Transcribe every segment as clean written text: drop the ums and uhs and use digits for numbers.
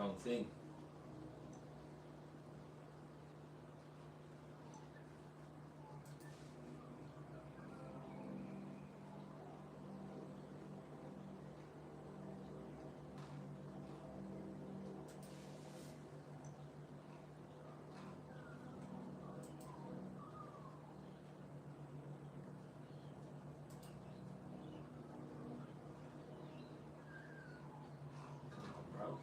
Wrong thing. Bro.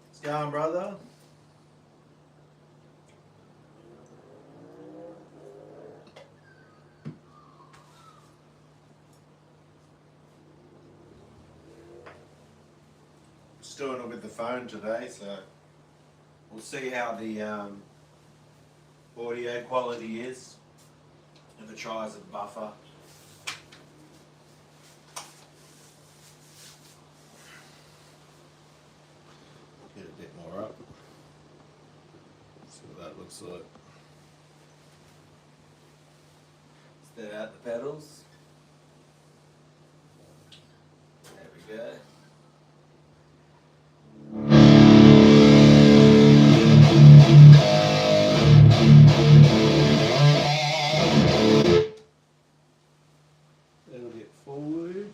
What's going, brother? Just doing it with the phone today, so we'll see how the audio quality is if it tries a buffer. Get a bit more up. See what that looks like. Set out the pedals. There we go. Little bit forward.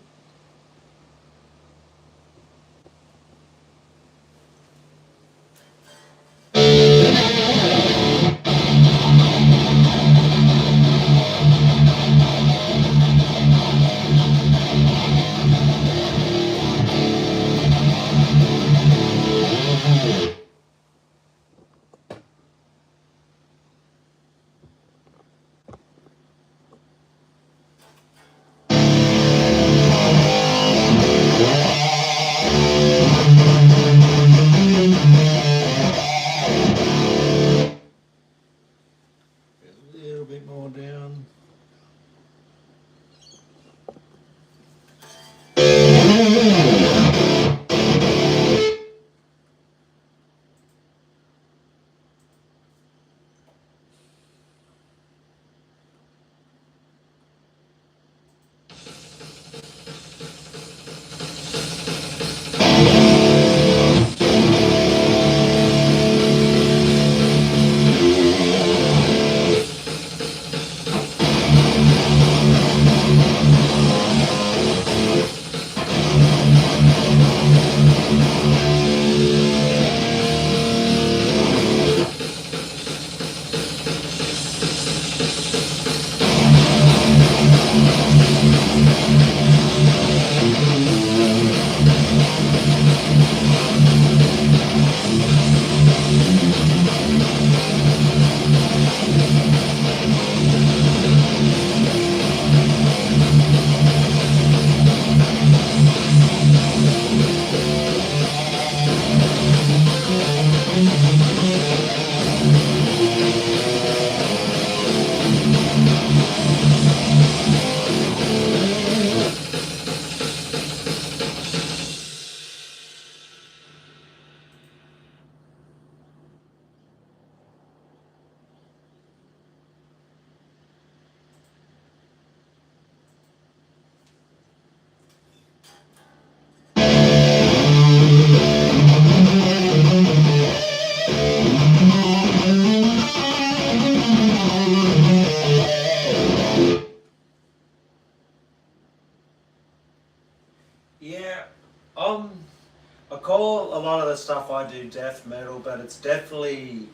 I call a lot of the stuff I do death metal, but it's definitely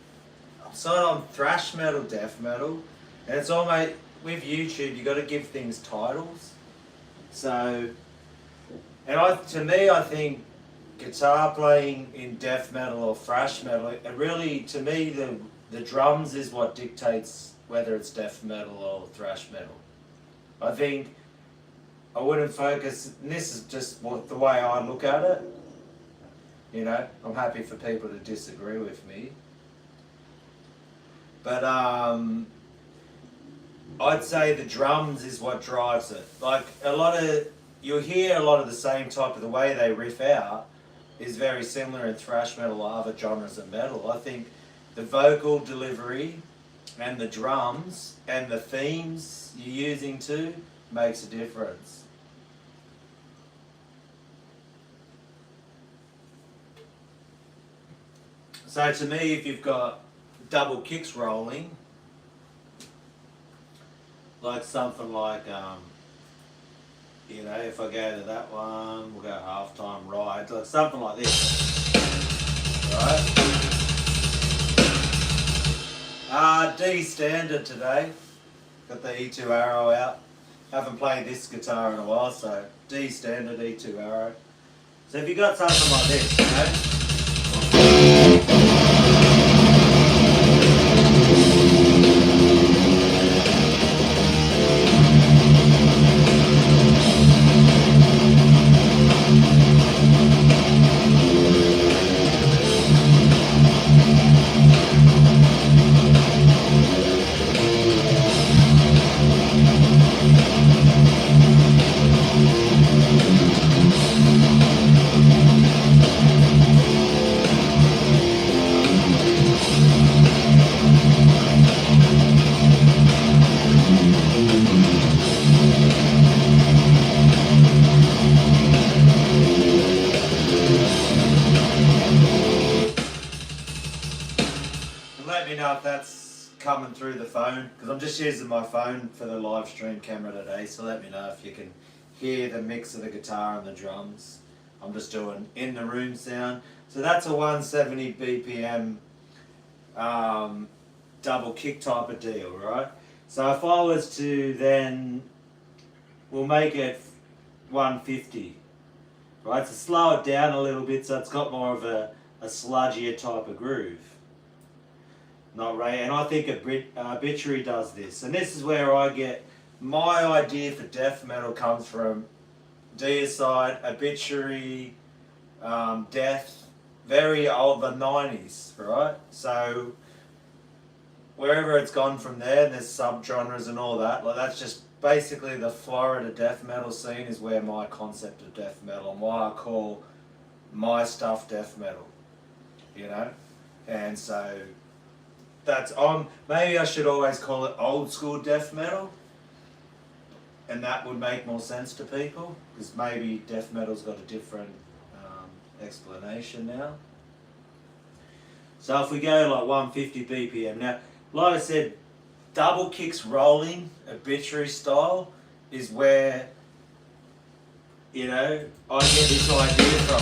sort of thrash metal, death metal, and it's almost with YouTube you got to give things titles. So, to me, I think guitar playing in death metal or thrash metal, it really, to me, the drums is what dictates whether it's death metal or thrash metal. I think I wouldn't focus, and this is just the way I look at it. You know, I'm happy for people to disagree with me. But I'd say the drums is what drives it. Like you'll hear a lot of the same type of the way they riff out is very similar in thrash metal or other genres of metal. I think the vocal delivery and the drums and the themes you're using too makes a difference. So to me, if you've got double kicks rolling, like something like, you know, if I go to that one, we'll go halftime ride, like something like this, right? D standard today, got the E2 arrow out, haven't played this guitar in a while, so D standard, E2 arrow. So if you got something like this, you know, let me know if that's coming through the phone, because I'm just using my phone for the live stream camera today, so let me know if you can hear the mix of the guitar and the drums. I'm just doing in the room sound. So that's a 170 BPM double kick type of deal, right? So if I was to then, we'll make it 150, right? So slow it down a little bit so it's got more of a sludgier type of groove. Not right, and I think Obituary does this, and this is where I get my idea for death metal comes from. Deicide, Obituary, Death, very old, the 90s, right? So wherever it's gone from there, and there's subgenres and all that, like that's just basically the Florida death metal scene is where my concept of death metal and why I call my stuff death metal, you know, and so. That's maybe I should always call it old school death metal, and that would make more sense to people, because maybe death metal's got a different explanation now. So if we go like 150 BPM, now like I said, double kicks rolling, Obituary style, is where, you know, I get this idea from.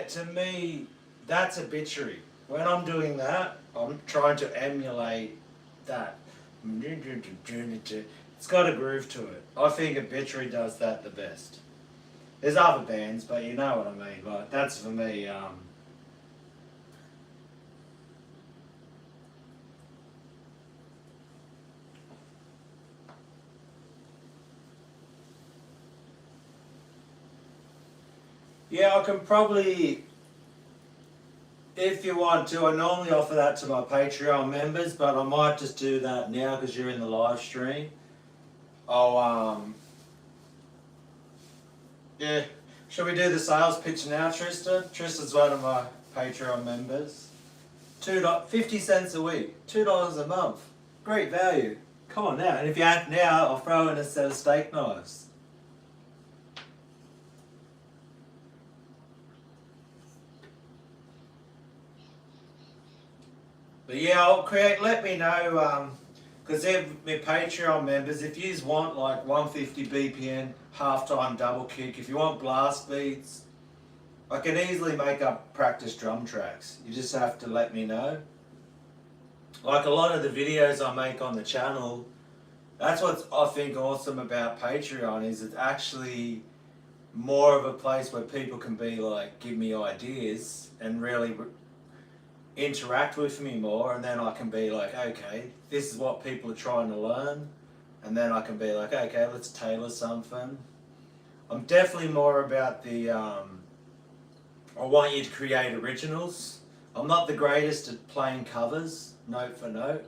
To me, that's a bitchery. When I'm doing that, I'm trying to emulate that. It's got a groove to it. I think a bitchery does that the best. There's other bands, but you know what I mean. Like that's for me. Yeah, I can probably, if you want to, I normally offer that to my Patreon members, but I might just do that now because you're in the live stream. Yeah, shall we do the sales pitch now, Tristan? Tristan's one of my Patreon members. 50 cents a week, $2 a month. Great value. Come on now, and if you act now, I'll throw in a set of steak knives. But yeah, I'll create, let me know, because they're my Patreon members, if you want like 150 BPM, halftime double kick, if you want blast beats, I can easily make up practice drum tracks. You just have to let me know. like a lot of the videos I make on the channel, that's what's I think awesome about Patreon, is it's actually more of a place where people can be like, give me ideas and really interact with me more, and then I can be like, okay, this is what people are trying to learn, and then I can be like, okay, let's tailor something. I'm definitely more about the, I want you to create originals. I'm not the greatest at playing covers, note for note.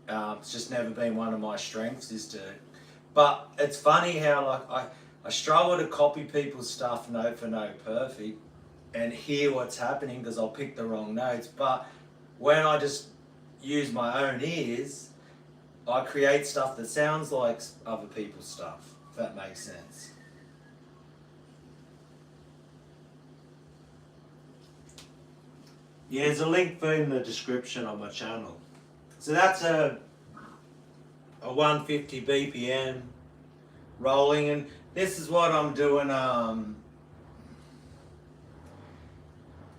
It's just never been one of my strengths, is to, but it's funny how like I struggle to copy people's stuff note for note perfect and hear what's happening because I'll pick the wrong notes. But when I just use my own ears, I create stuff that sounds like other people's stuff, if that makes sense. Yeah, there's a link for in the description on my channel. So that's a 150 BPM rolling, and this is what I'm doing.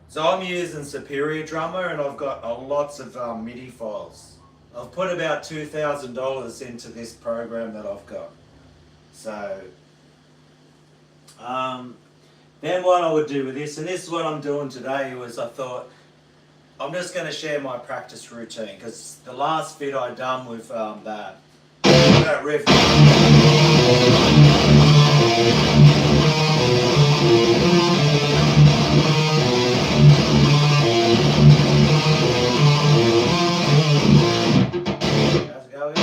So I'm using Superior Drummer, and I've got lots of MIDI files. I've put about $2,000 into this program that I've got. So then what I would do with this, and this is what I'm doing today, was I thought I'm just going to share my practice routine, because the last bit I done with that riff. How's it going?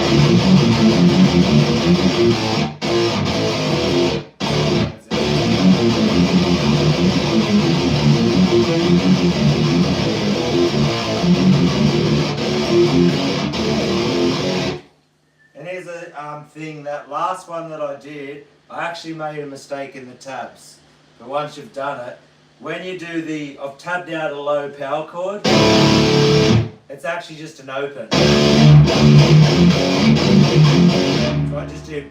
And here's a thing, that last one that I did, I actually made a mistake in the tabs. But once you've done it, when you do the, I've tabbed out a low power chord, it's actually just an open. So I just do.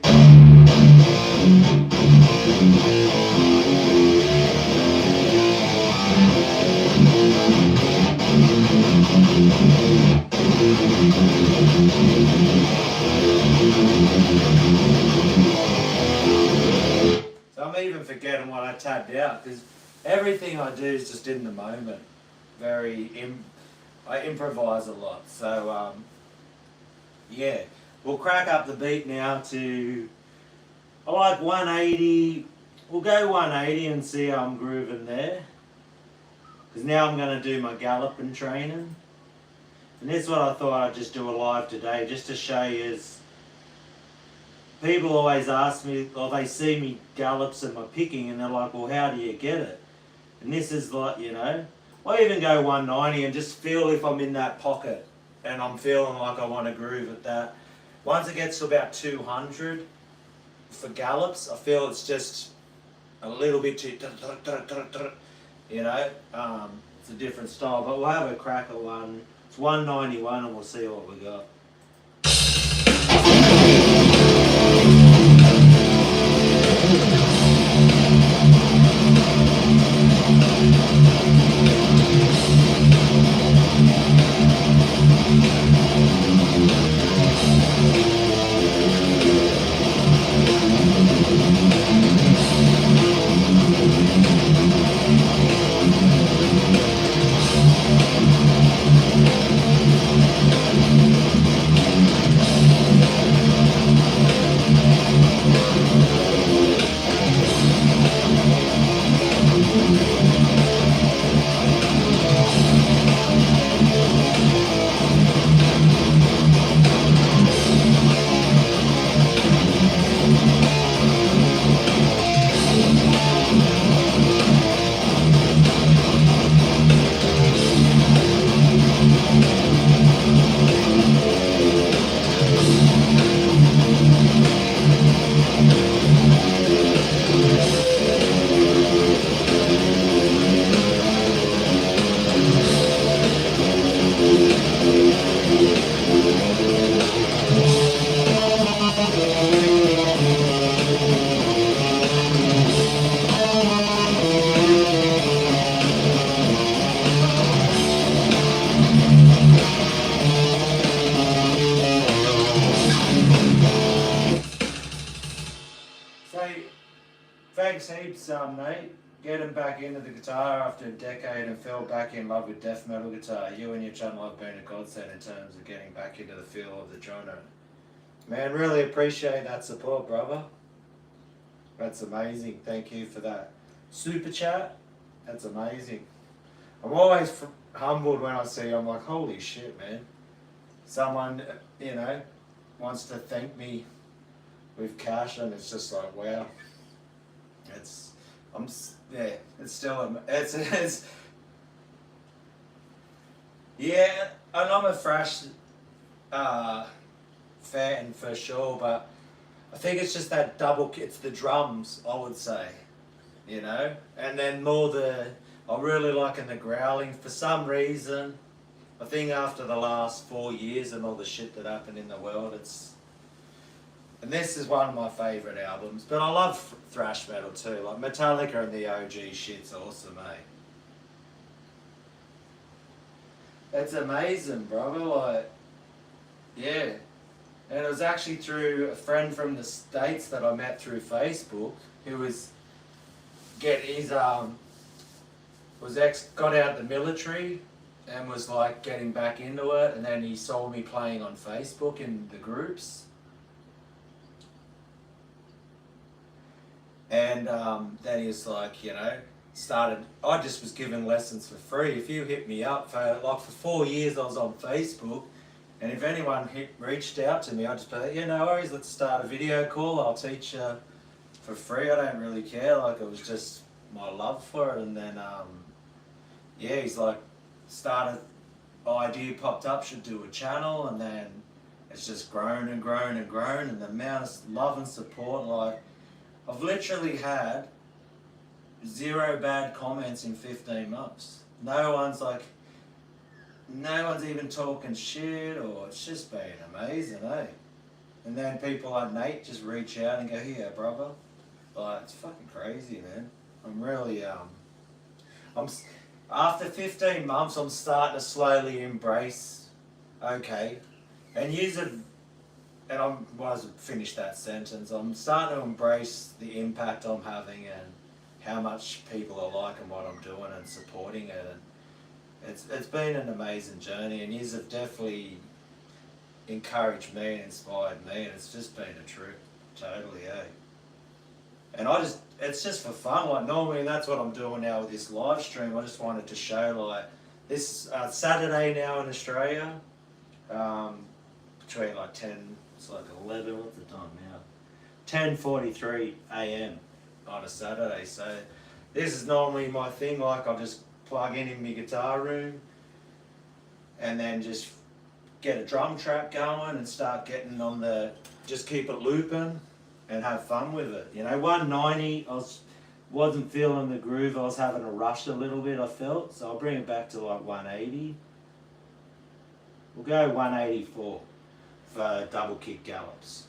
So I'm even forgetting what I tabbed out, because everything I do is just in the moment. I improvise a lot. So yeah, we'll crack up the beat now to, I like 180. We'll go 180 and see how I'm grooving there, because now I'm going to do my galloping training. And this is what I thought I'd just do a live today, just to show you. People always ask me, or they see me gallops and my picking, and they're like, well, how do you get it? And this is like, you know, I even go 190 and just feel if I'm in that pocket and I'm feeling like I want to groove at that. Once it gets to about 200 for gallops, I feel it's just a little bit too, you know, it's a different style, but we'll have a crack at one. It's 191 and we'll see what we got. thanks heaps, Nate. Getting back into the guitar after a decade and fell back in love with death metal guitar. You and your channel have been a godsend in terms of getting back into the feel of the genre. Man, really appreciate that support, brother. That's amazing. Thank you for that super chat. That's amazing. I'm always humbled when I see. I'm like, holy shit, man. Someone, you know, wants to thank me with cash, and it's just like, wow. It's still yeah. And I'm a Thrash fan for sure, but I think it's just that it's the drums, I would say, you know, and then more I really liking the growling for some reason. I think after the last 4 years and all the shit that happened in the world, and this is one of my favourite albums, but I love thrash metal too, like Metallica and the OG shit's awesome, eh? It's amazing, brother, like, yeah. And it was actually through a friend from the States that I met through Facebook, who got out the military and was like getting back into it, and then he saw me playing on Facebook in the groups. And then he was like, you know, I just was giving lessons for free. If you hit me up for 4 years I was on Facebook, and if anyone reached out to me, I'd just be like, yeah, no worries, let's start a video call, I'll teach you for free, I don't really care, like it was just my love for it. And then, yeah, he's like, idea popped up, should do a channel, and then it's just grown and grown and grown, and the amount of love and support, like, I've literally had 0 bad comments in 15 months. No one's even talking shit, or it's just been amazing, eh? And then people like Nate just reach out and go, here, brother. Like, it's fucking crazy, man. I'm really, after 15 months, I'm starting to slowly embrace, okay, I wasn't finished that sentence. I'm starting to embrace the impact I'm having and how much people are liking what I'm doing and supporting it. And it's been an amazing journey, and yous have definitely encouraged me and inspired me, and it's just been a trip, totally, eh? And it's just for fun. Like normally, that's what I'm doing now with this live stream. I just wanted to show, like, this Saturday now in Australia, between like 10. It's like 11, what's the time now? 10:43 a.m. on a Saturday. So this is normally my thing, like I'll just plug in my guitar room and then just get a drum track going and start getting on just keep it looping and have fun with it. You know, 190, wasn't feeling the groove, I was having a rush a little bit, I felt, so I'll bring it back to like 180. We'll go 184. For double kick gallops.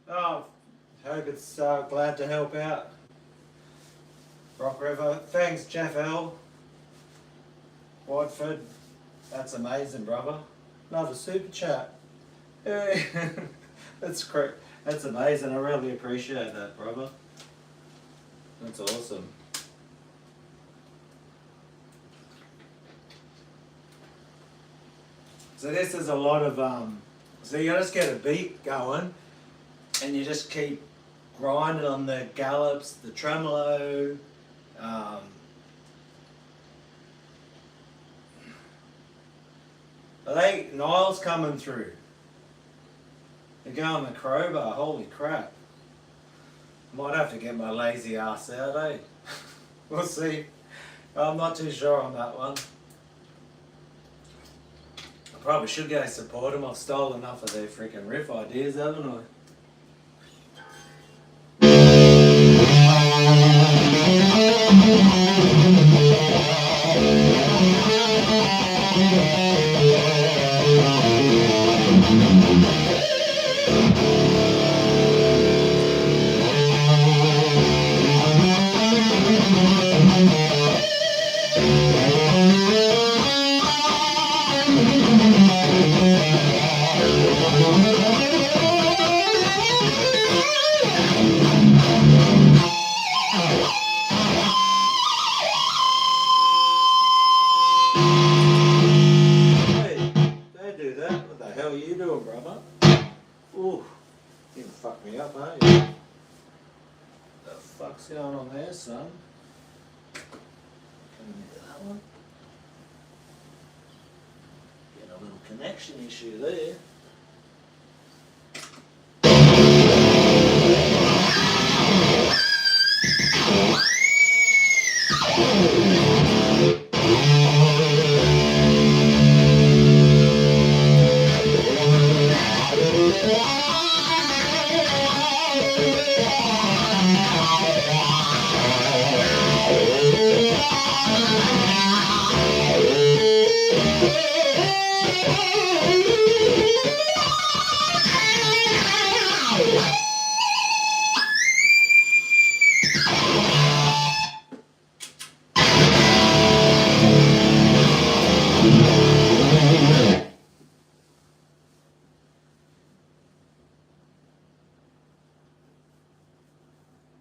Oh, hope it's glad to help out. Rock River. Thanks, Jeff L. Watford. That's amazing, brother. Another super chat. Hey. That's great. That's amazing. I really appreciate that, brother. That's awesome. So this is a lot of so you just get a beat going and you just keep grinding on the gallops, the tremolo, I think Niall's coming through. They're going the crowbar, holy crap. Might have to get my lazy ass out, eh? We'll see. I'm not too sure on that one. I probably should go support them. I've stolen enough of their freaking riff ideas, haven't I? What's going on there, son? Can you do that one? Get a little connection issue there.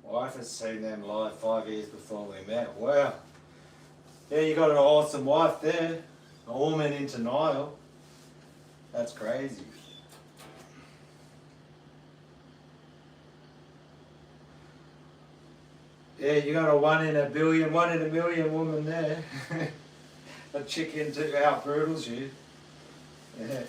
Wife has seen them live 5 years before we met. Wow. Yeah, you got an awesome wife there. A woman in denial. That's crazy. Yeah, you got a 1 in a billion, 1 in a million woman there. A chicken to out brutals you. Yeah.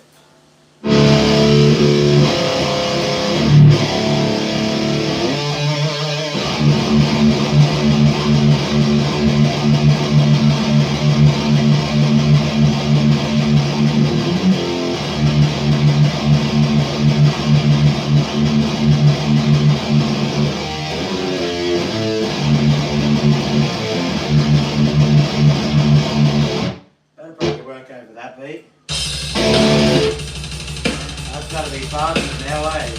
That'll probably work over that beat. That's gotta be faster now, eh?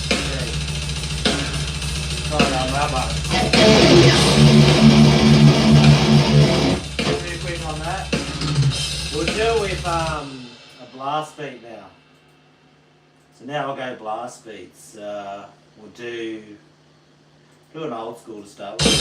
Yeah. Try it on that one. Too quick on that. We'll do it with a blast beat now. So now I'll go blast beats. We'll do an old school to start with.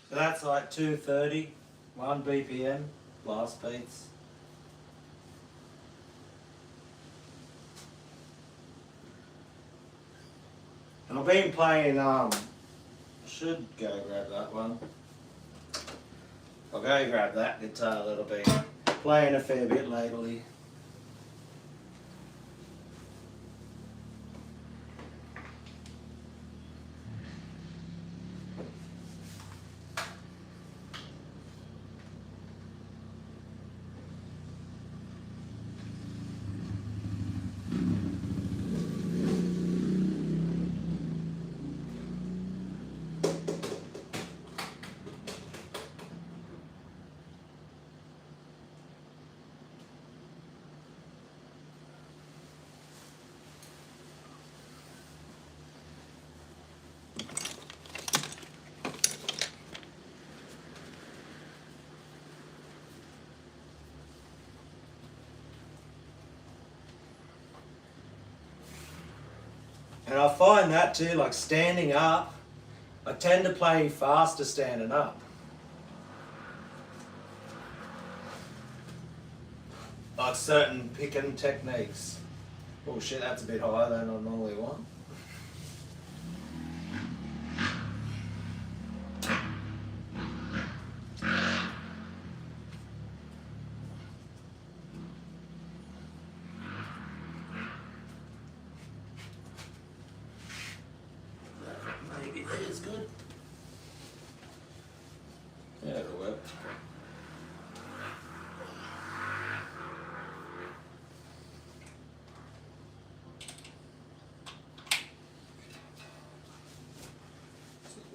So that's like 230, 1 BPM, blast beats. And I've been playing, I should go grab that one. I'll go grab that guitar that I've been playing a fair bit lately. And I find that too, like standing up, I tend to play faster standing up. Like certain picking techniques. Oh shit, that's a bit higher than I normally want. Maybe that is good. Yeah, it'll work.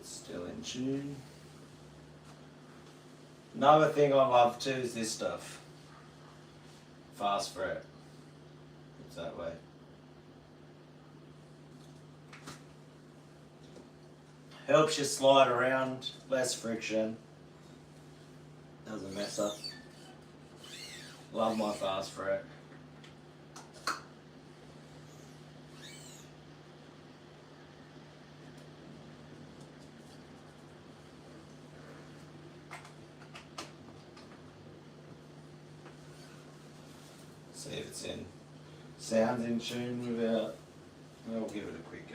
Still in tune. Another thing I love too is this stuff. Fast fret. It's that way. Helps you slide around, less friction. Doesn't mess up. Love my fast fret. See if it's in sounds in tune without. We'll give it a quick go.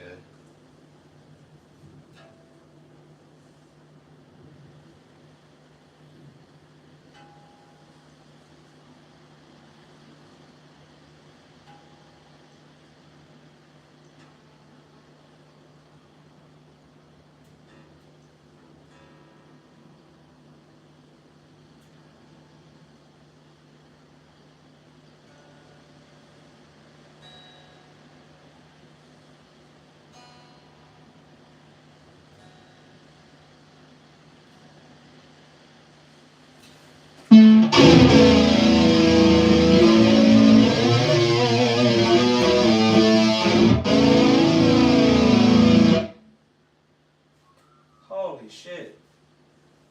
Holy shit.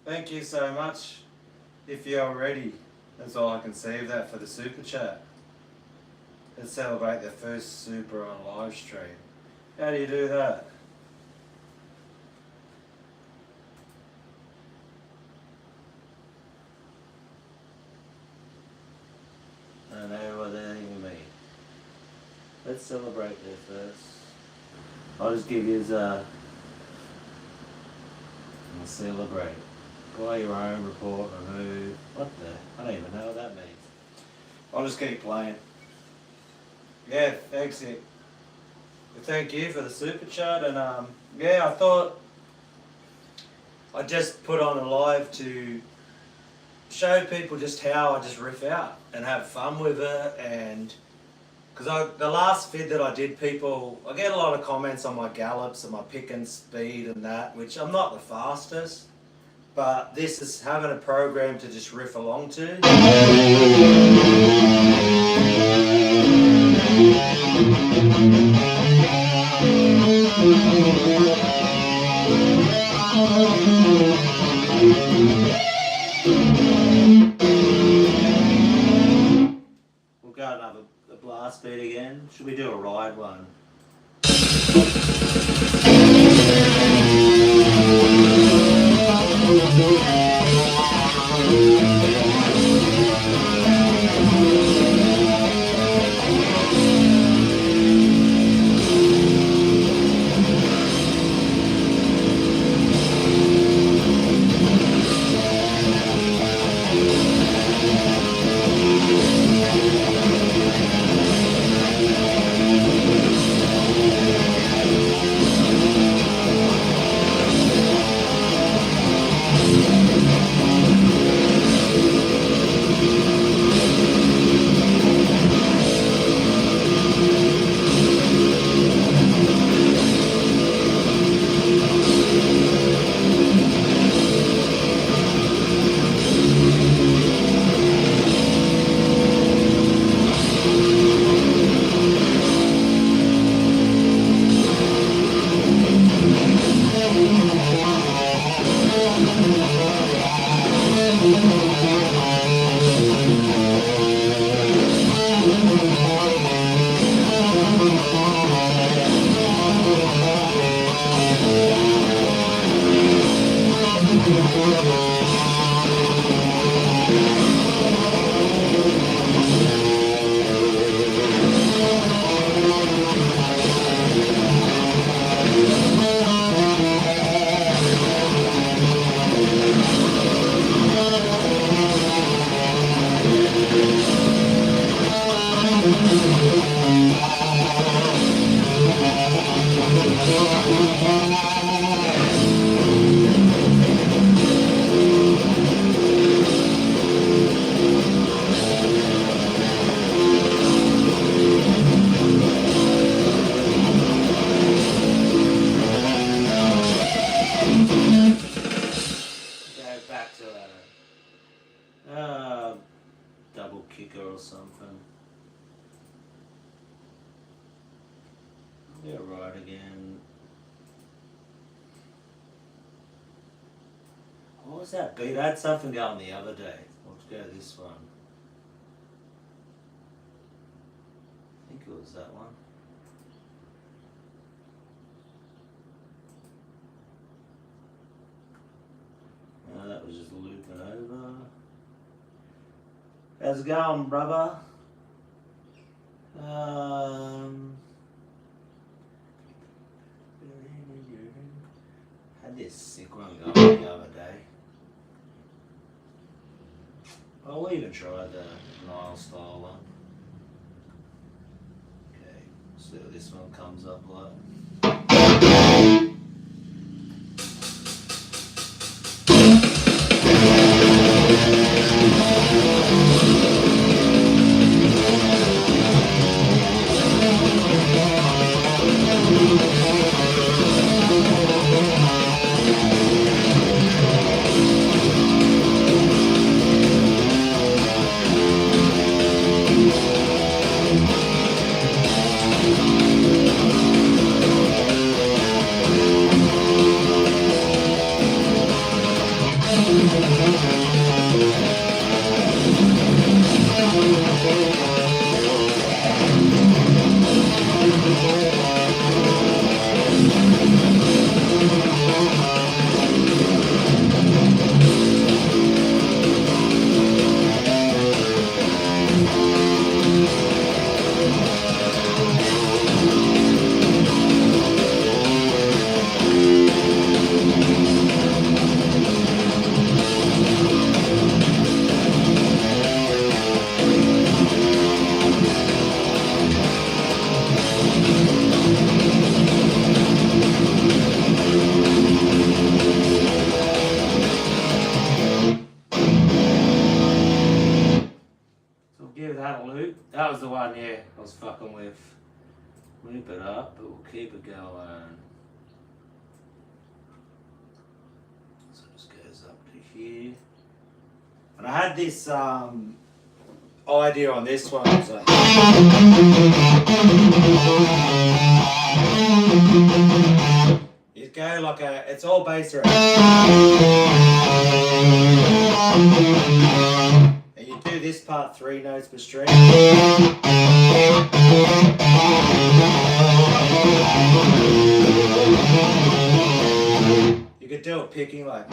Thank you so much. If you're ready, that's all I can say of that for the super chat. Let's celebrate the first super on live stream. How do you do that? I know what that even means. Let's celebrate there first. I'll just give you a celebrate. Play your own report, remove. What the? I don't even know what that means. I'll just keep playing. Yeah, thanks Nick. Thank you for the super chat, and yeah, I thought I'd just put on a live to show people just how I just riff out and have fun with it. And because the last vid that I did, I get a lot of comments on my gallops and my picking speed and that, which I'm not the fastest, but this is having a program to just riff along to. We'll go another blast beat again. Should we do a ride one? Yeah, right again. What was that beat? I had something going the other day. Let's go to this one. I think it was that one. No, that was just looping over. How's it going, brother? Had this sick one going the other day. Oh, we even tried the Nile style one. Okay, see what this one comes up like. Give that a loop. That was the one, yeah, I was fucking with. Loop it up, but we'll keep it going. So it just goes up to here. And I had this idea on this one. So you go like it's all bass around. And you do this part 3 notes per string. You could do it picking like.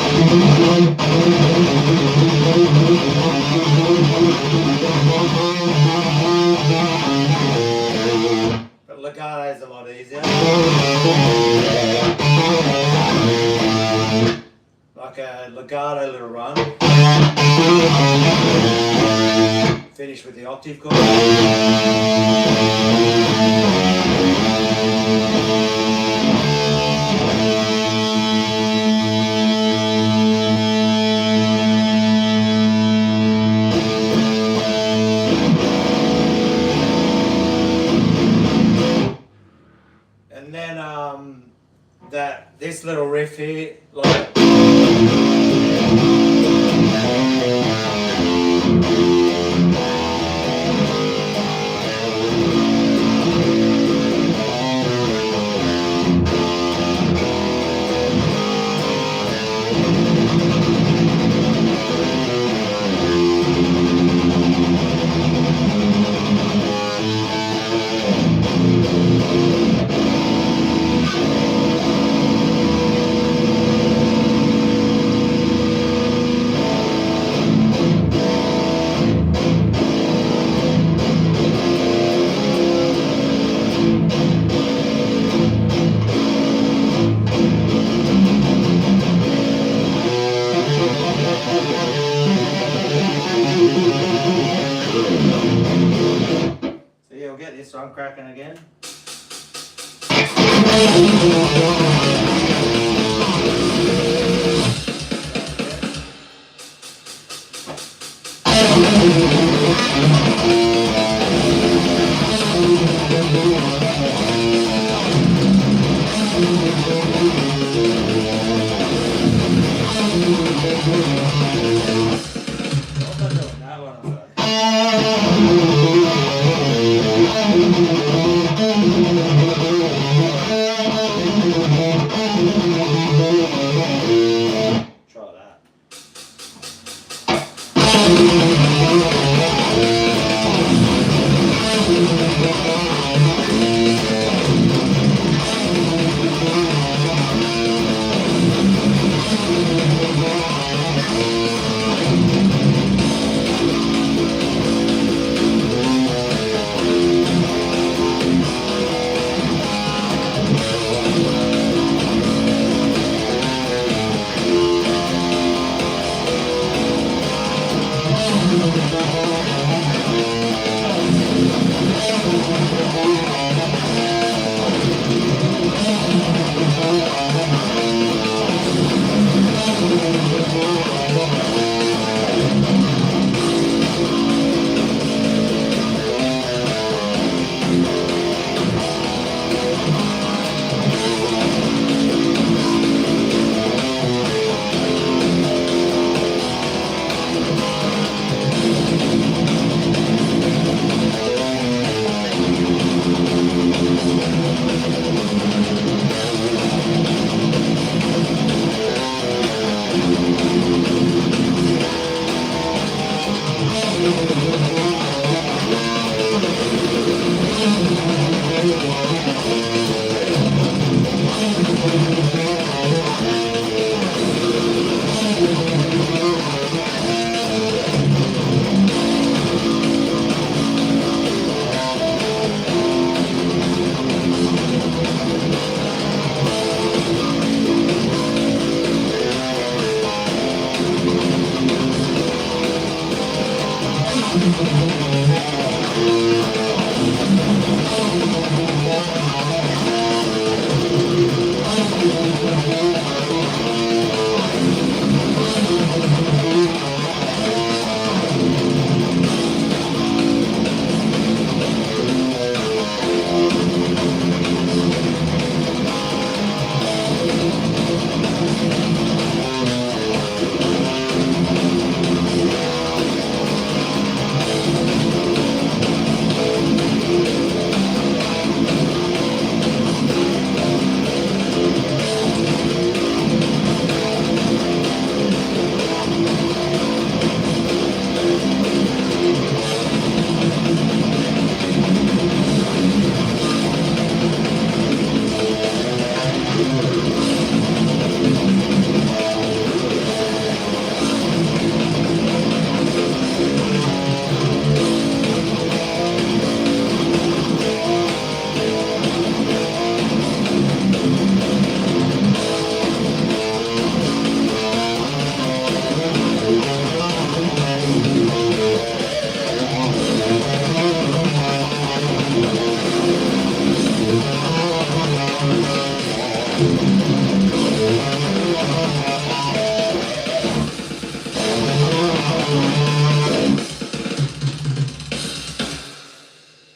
But legato is a lot easier. Like a legato little run. Finish with the octave chord. And then this little riff here, like. So yeah, we'll get this one cracking again. That one,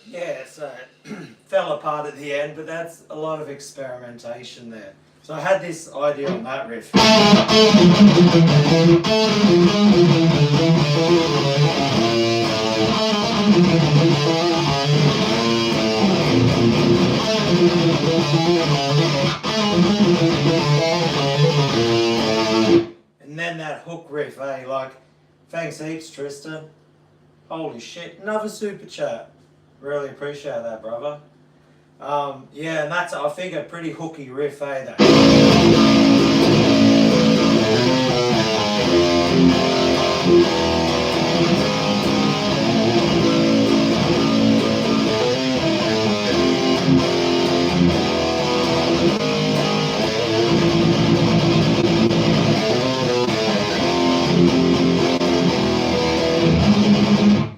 Yeah, so fell apart at the end, but that's a lot of experimentation there. So I had this idea on that riff. And then that hook riff, eh? Like, thanks heaps, Tristan. Holy shit, another super chat. Really appreciate that, brother. Yeah, and that's, I think, a pretty hooky riff, eh? That.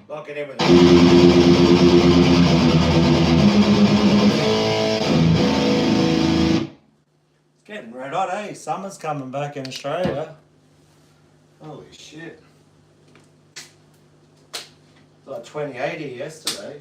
Lock it in with It's getting red hot, eh? Summer's coming back in Australia. Holy shit. It's like 2080 yesterday.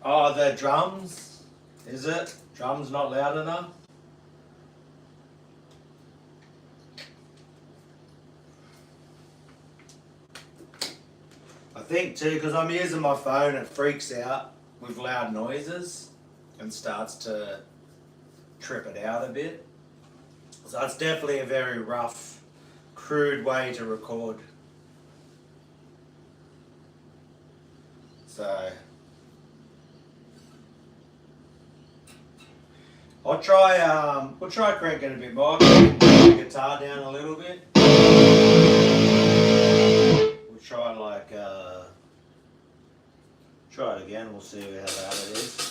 Oh, the drums? Is it? Drums not loud enough? I think too, because I'm using my phone, it freaks out with loud noises and starts to trip it out a bit. So it's definitely a very rough, crude way to record. So we'll try cranking a bit more. Bring the guitar down a little bit. We'll try try it again. We'll see how loud it is.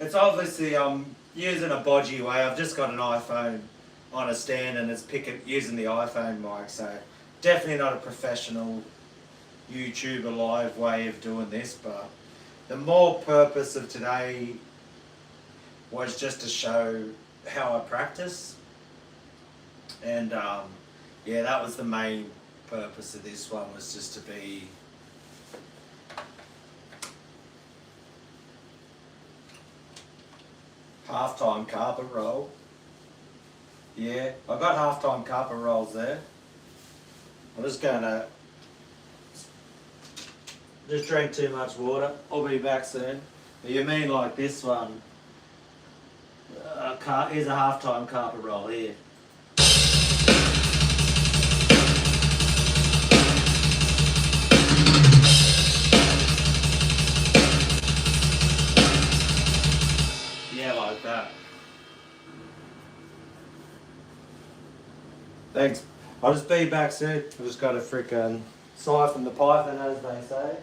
It's obviously using a bodgy way. I've just got an iPhone on a stand and it's using the iPhone mic, so definitely not a professional YouTuber live way of doing this, but the more purpose of today was just to show how I practice, and yeah, that was the main purpose of this one, was just to be half-time carpet roll. Yeah, I got half-time carpet rolls there. I'm just gonna just drink too much water. I'll be back soon. But you mean like this one? Here's a half-time carpet roll here. Yeah, like that. Thanks. I'll just be back soon. I've just got to frickin' siphon the python, as they say.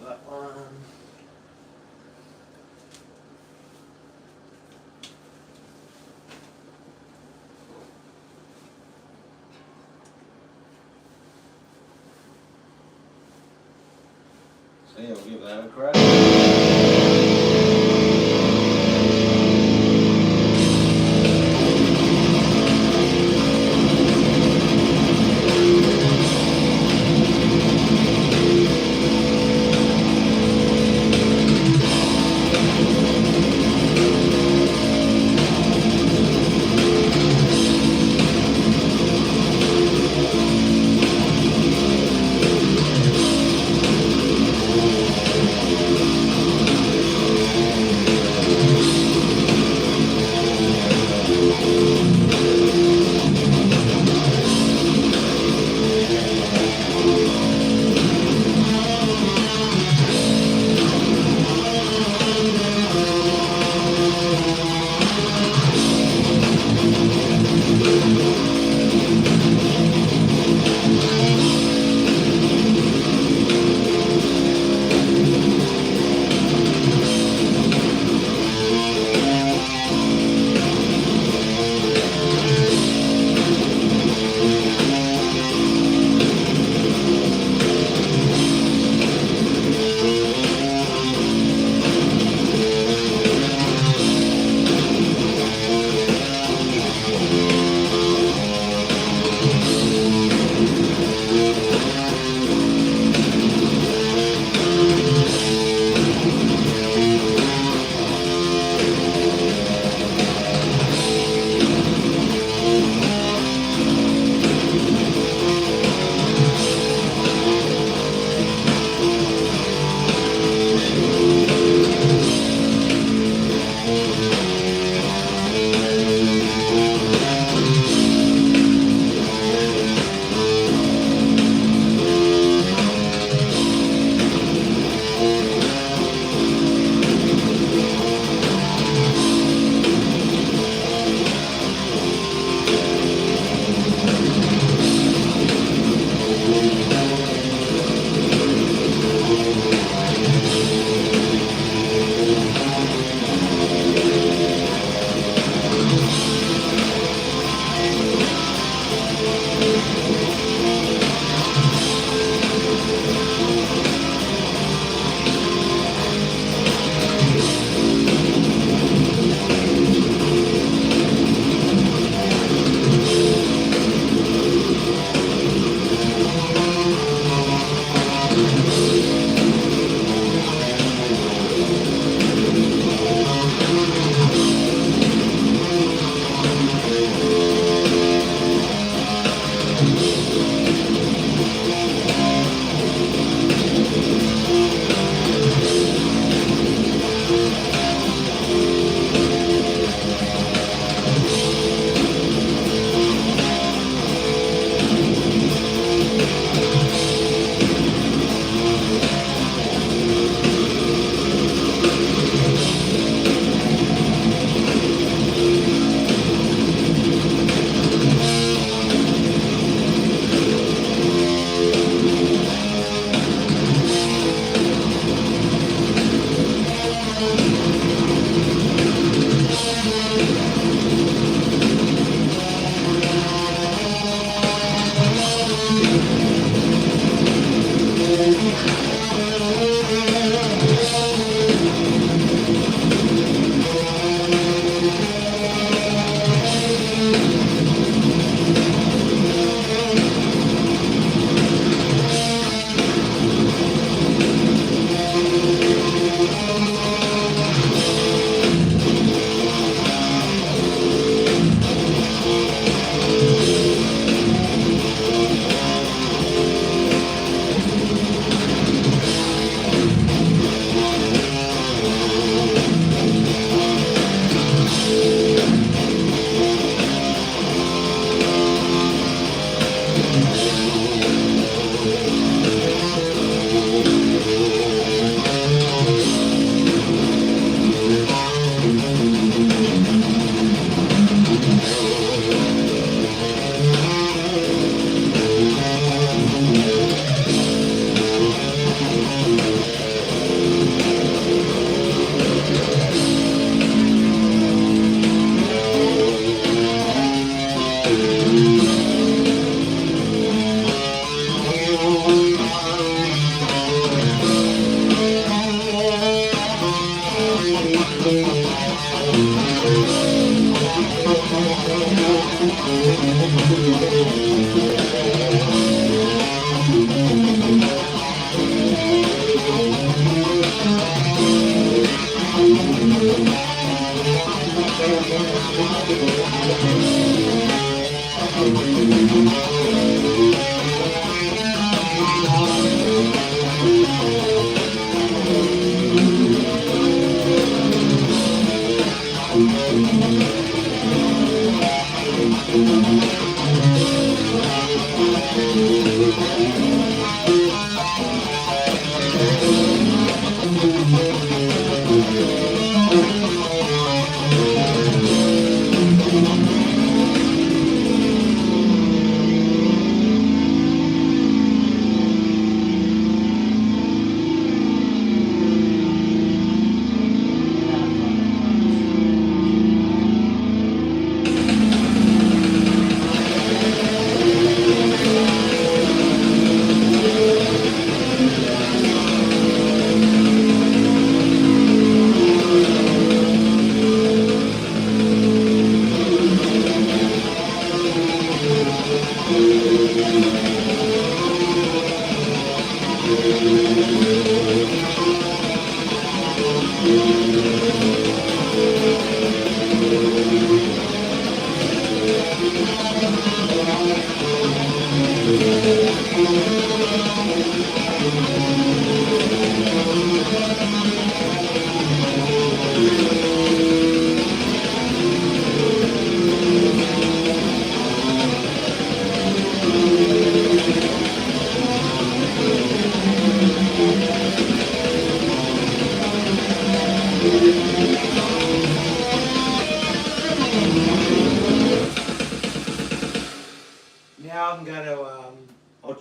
That one. So yeah, we'll give that a crack.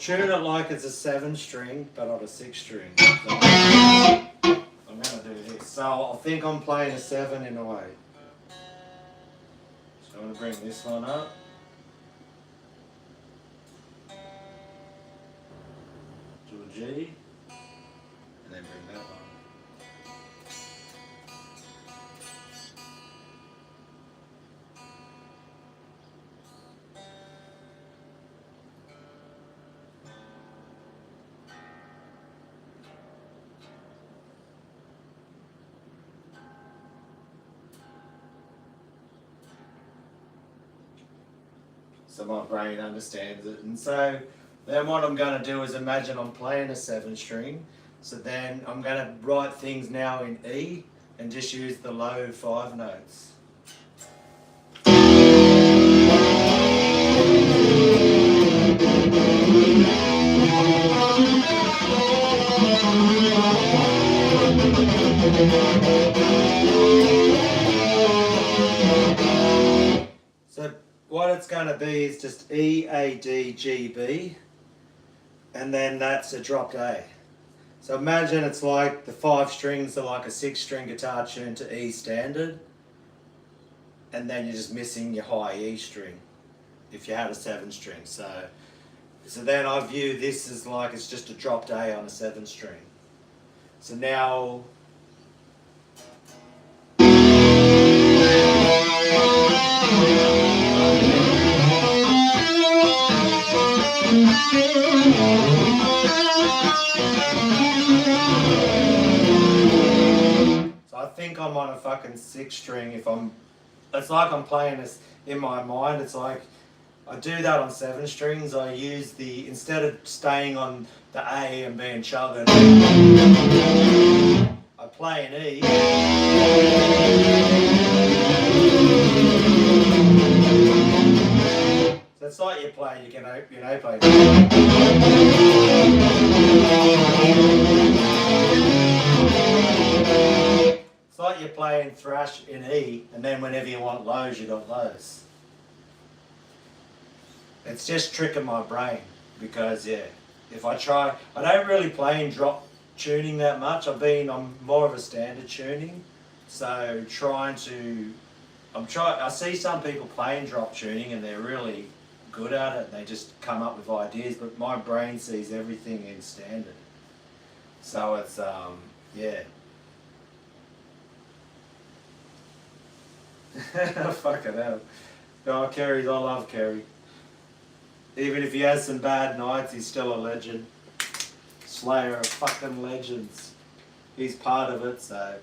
tune it like it's a 7 string, but on a 6 string. So I'm going to do this. So I think I'm playing a 7 in a way. So I'm going to bring this one up. To a G. And then bring that one. So my brain understands it. And so then what I'm going to do is imagine I'm playing a 7 string. So then I'm going to write things now in E and just use the low 5 notes. So what it's going to be is just E, A, D, G, B, and then that's a dropped A. So imagine it's like the 5 strings are like a 6 string guitar tuned to E standard, and then you're just missing your high E string if you had a 7 string. So then I view this as like it's just a dropped A on a 7 string. So now I think I'm on a fucking 6 string if I'm, it's like I'm playing this in my mind, it's like I do that on 7 strings, I use the, instead of staying on the A and being chugging, I play an E. So it's like you play, you can play. It's like you're playing thrash in E, and then whenever you want lows, you got lows. It's just tricking my brain because if I try, I don't really play in drop tuning that much. I'm more of a standard tuning, so I see some people playing drop tuning and they're really good at it. They just come up with ideas, but my brain sees everything in standard. So it's Fucking hell. Oh, I love Kerry. Even if he has some bad nights, he's still a legend. Slayer of fucking legends. He's part of it, so.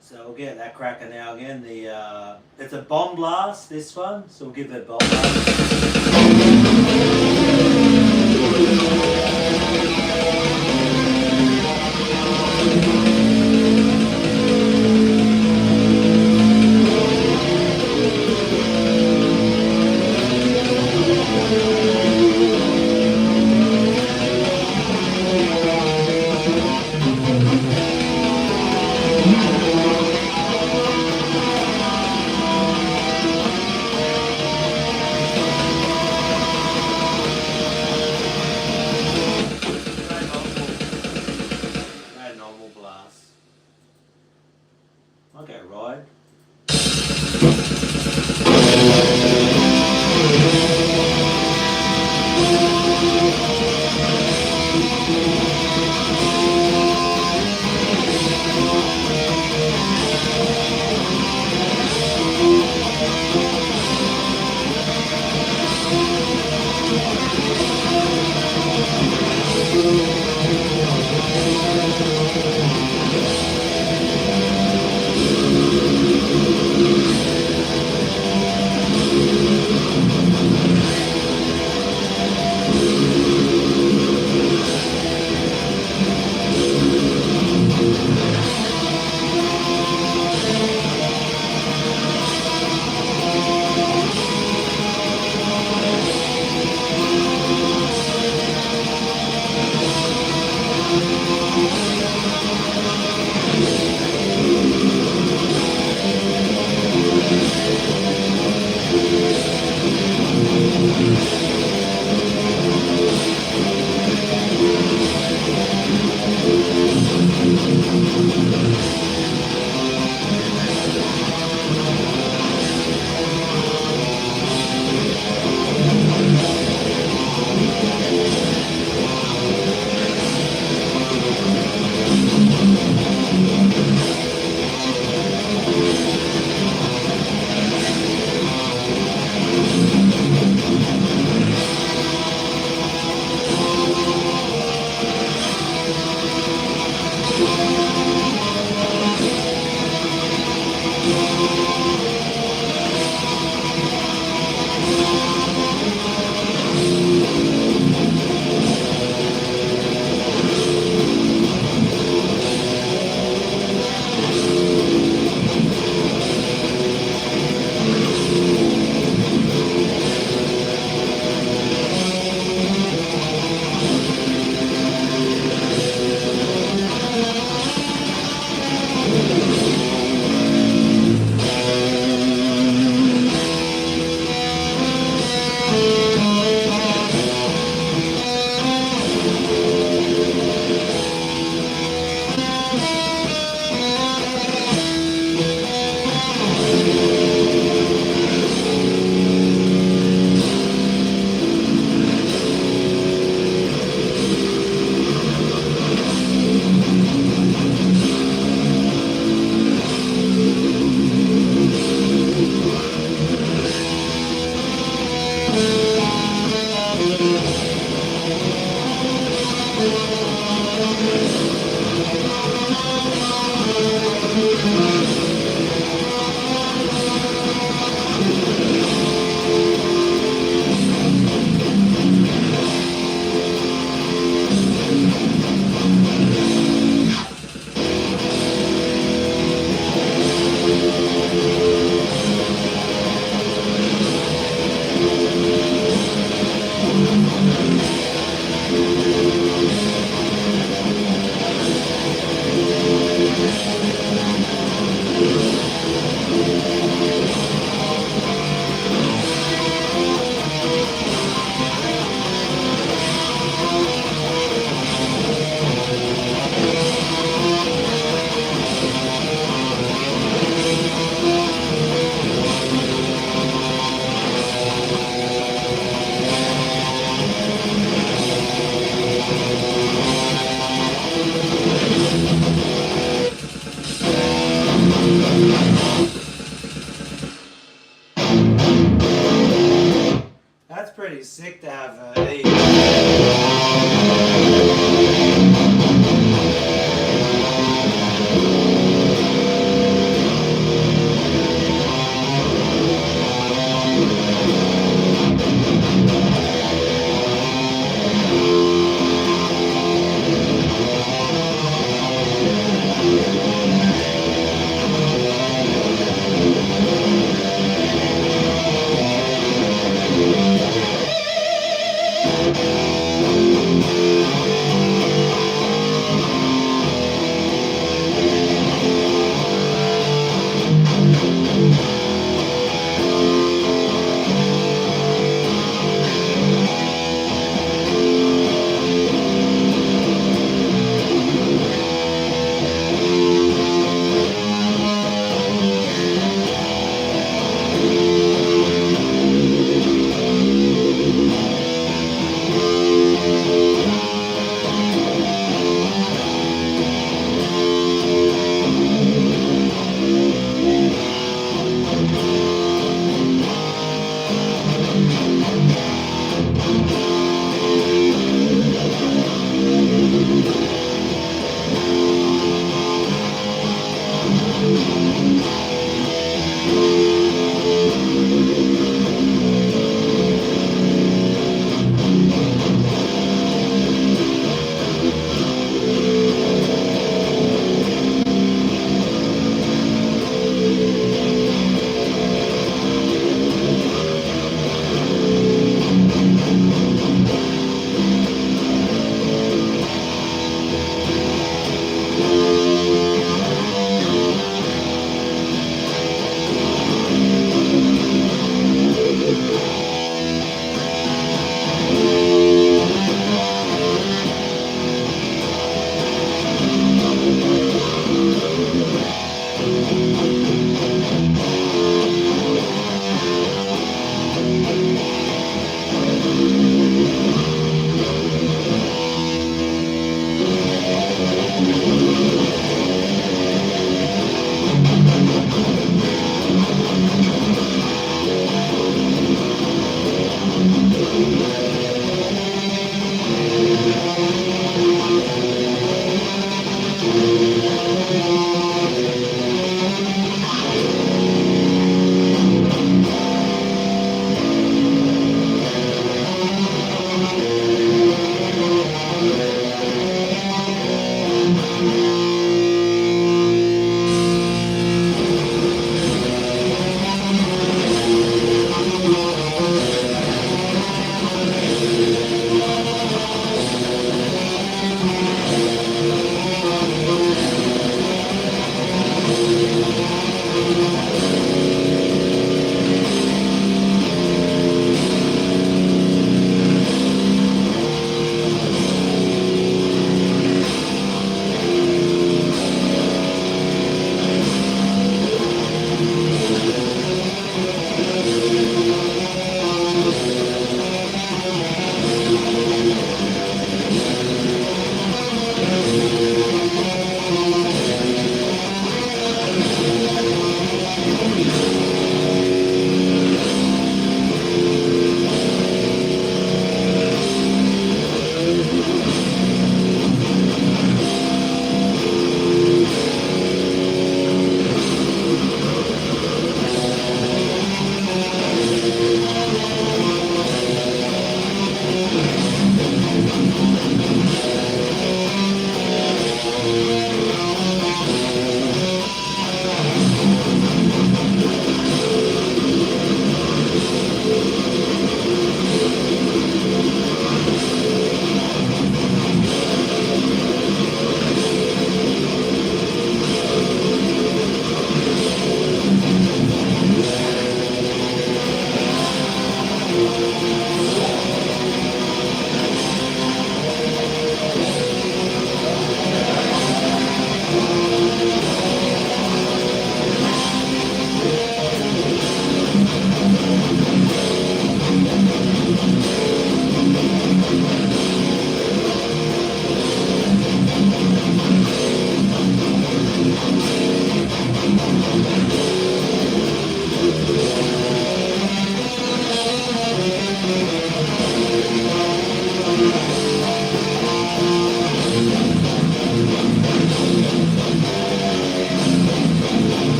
So we'll get that cracker now again. It's a bomb blast, this one, so we'll give it a bomb blast. Okay, ride.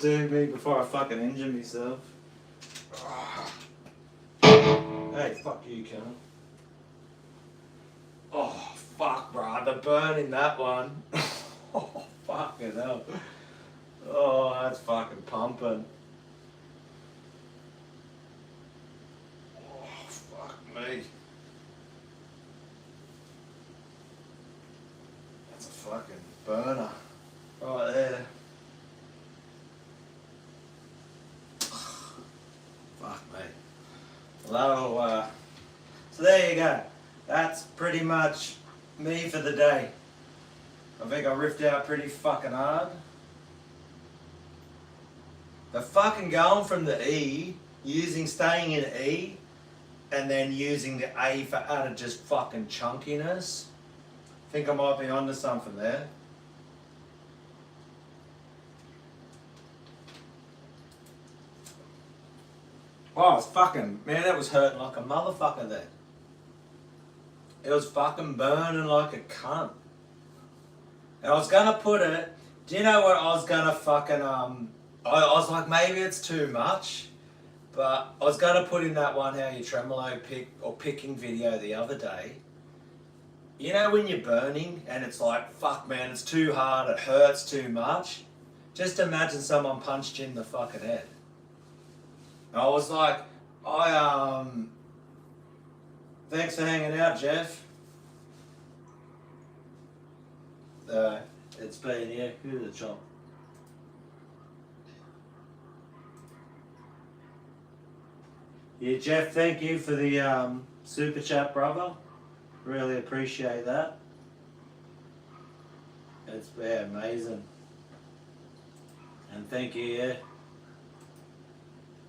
do me before I fucking injure myself. Hey, fuck you, cunt. Oh, fuck, bro. The burn in that one. Oh, fucking hell. Oh, that's fucking pumping. Oh, fuck me. That's a fucking burner. Right there. Fuck me. Well, so there you go. That's pretty much me for the day. I think I riffed out pretty fucking hard. But fucking going from the E, staying in E, and then using the A for added just fucking chunkiness. I think I might be onto something there. Oh, it's fucking, man, that was hurting like a motherfucker there. It was fucking burning like a cunt. And I was gonna put it, do you know what I was gonna fucking, I was like, maybe it's too much, but I was gonna put in that one how you tremolo picking video the other day. You know when you're burning and it's like, fuck man, it's too hard, it hurts too much? Just imagine someone punched you in the fucking head. I was like, thanks for hanging out, Jeff. It's been, yeah, who's the chop? Yeah, Jeff, thank you for the super chat, brother. Really appreciate that. It's been amazing. And thank you, yeah.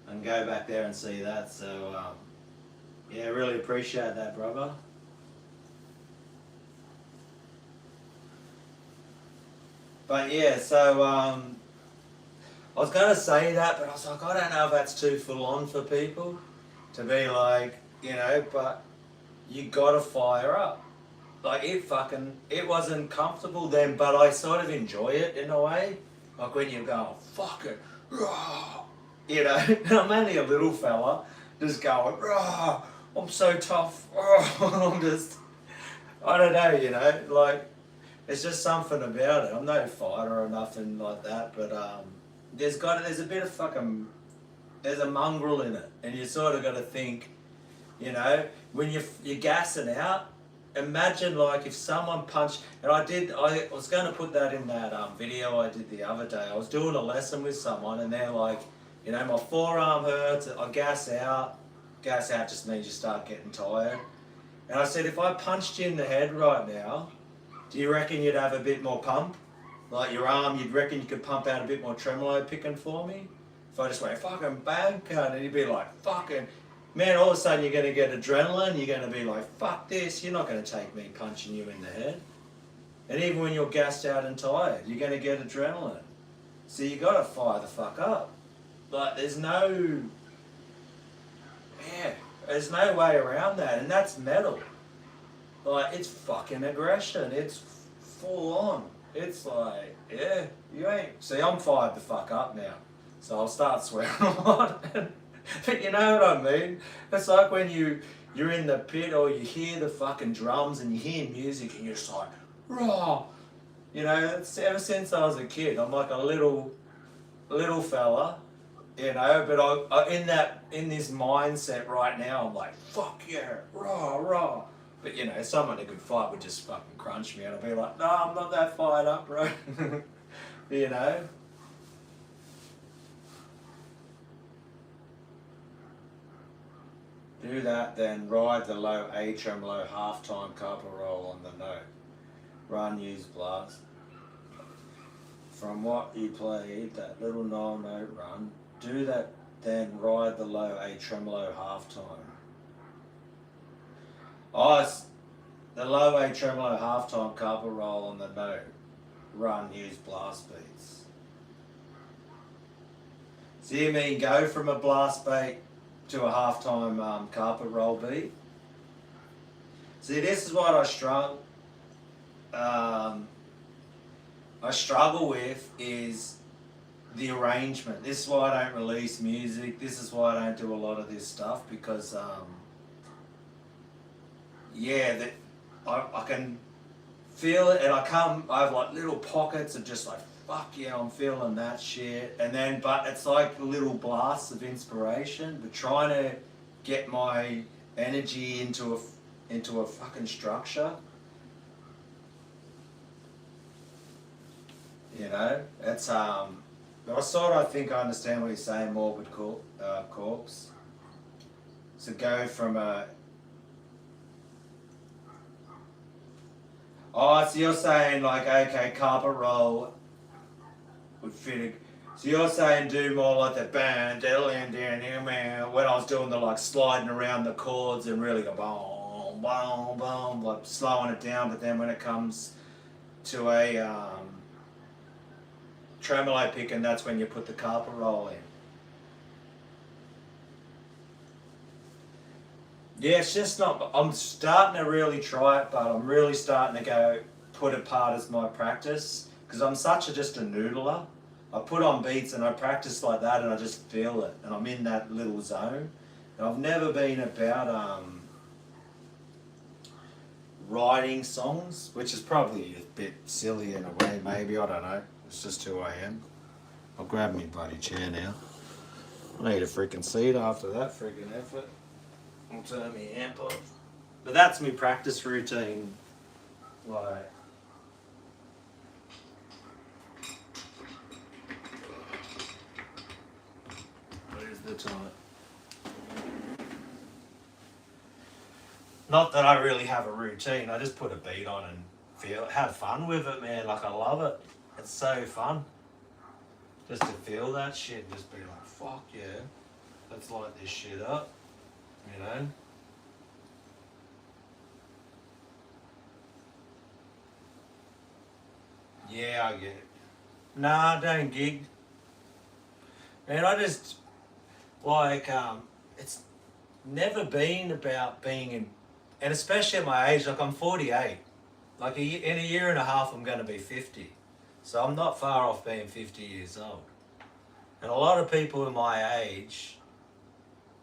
And go back there and see that. So, yeah, really appreciate that, brother. But yeah, so I was going to say that, but I was like, I don't know if that's too full on for people to be like, you know, but you got to fire up. Like it wasn't comfortable then, but I sort of enjoy it in a way. Like when you go, fuck it, rah, you know, and I'm only a little fella, just going, rah, I'm so tough, I'm just, I don't know, you know, like, it's just something about it. I'm no fighter or nothing like that, but there's a bit of fucking, there's a mongrel in it, and you sort of got to think, you know, when you're gassing out. Imagine like if someone punched, and I was going to put that in that video I did the other day. I was doing a lesson with someone, and they're like, you know, my forearm hurts. I gas out. Gas out just means you start getting tired. And I said, if I punched you in the head right now, do you reckon you'd have a bit more pump? Like your arm, you'd reckon you could pump out a bit more tremolo picking for me? If I just went, fucking bang, cunt, and you'd be like, fucking, man, all of a sudden you're going to get adrenaline, you're going to be like, fuck this, you're not going to take me punching you in the head. And even when you're gassed out and tired, you're going to get adrenaline. So you got to fire the fuck up. Like, there's no way around that, and that's metal. Like, it's fucking aggression. It's full on. It's like, yeah, you ain't. See, I'm fired the fuck up now. So I'll start swearing a lot. But you know what I mean? It's like when you're in the pit or you hear the fucking drums and you hear music and you're just like, raw. You know, it's ever since I was a kid, I'm like a little fella, you know, but in this mindset right now, I'm like, fuck yeah, raw, raw. But you know, someone who could fight would just fucking crunch me and I'd be like, no, I'm not that fired up, bro. You know? Do that, then ride the low A tremolo half-time carpal roll on the note. Run, use blast. From what you played, that little null note run, do that, then ride the low A tremolo half-time. Oh, it's the low A tremolo half-time carpal roll on the note. Run, use blast beats. So you mean go from a blast beat to a half-time carpet roll beat. See, this is what I struggle with is the arrangement. This is why I don't release music. This is why I don't do a lot of this stuff, because that I can feel it, and I have like little pockets of just like, fuck yeah, I'm feeling that shit, and then, but it's like little blasts of inspiration, but trying to get my energy into a fucking structure. You know, it's but I think I understand what you're saying, morbid corpse. So go from a. Oh, so you're saying like, okay, carpet roll would fit it. So you're saying do more like the band, when I was doing the like sliding around the chords and really go boom, boom, boom, like slowing it down, but then when it comes to a tremolo pick, and that's when you put the carpet roll in. Yeah, it's just not. I'm starting to really try it, but I'm really starting to go put it part as my practice, because I'm just a noodler. I put on beats and I practice like that, and I just feel it, and I'm in that little zone. And I've never been about writing songs, which is probably a bit silly in a way, maybe, I don't know. It's just who I am. I'll grab me bloody chair now. I need a freaking seat after that freaking effort. I'll turn my amp off. But that's my practice routine. Like, where's the time? Not that I really have a routine. I just put a beat on and have fun with it, man. Like, I love it. It's so fun. Just to feel that shit, just be like, fuck yeah, let's light this shit up, you know? Yeah, I get it. Nah, I don't gig. Man, I just, like, it's never been about being in, and especially at my age, like I'm 48. Like in a year and a half, I'm going to be 50. So I'm not far off being 50 years old. And a lot of people in my age,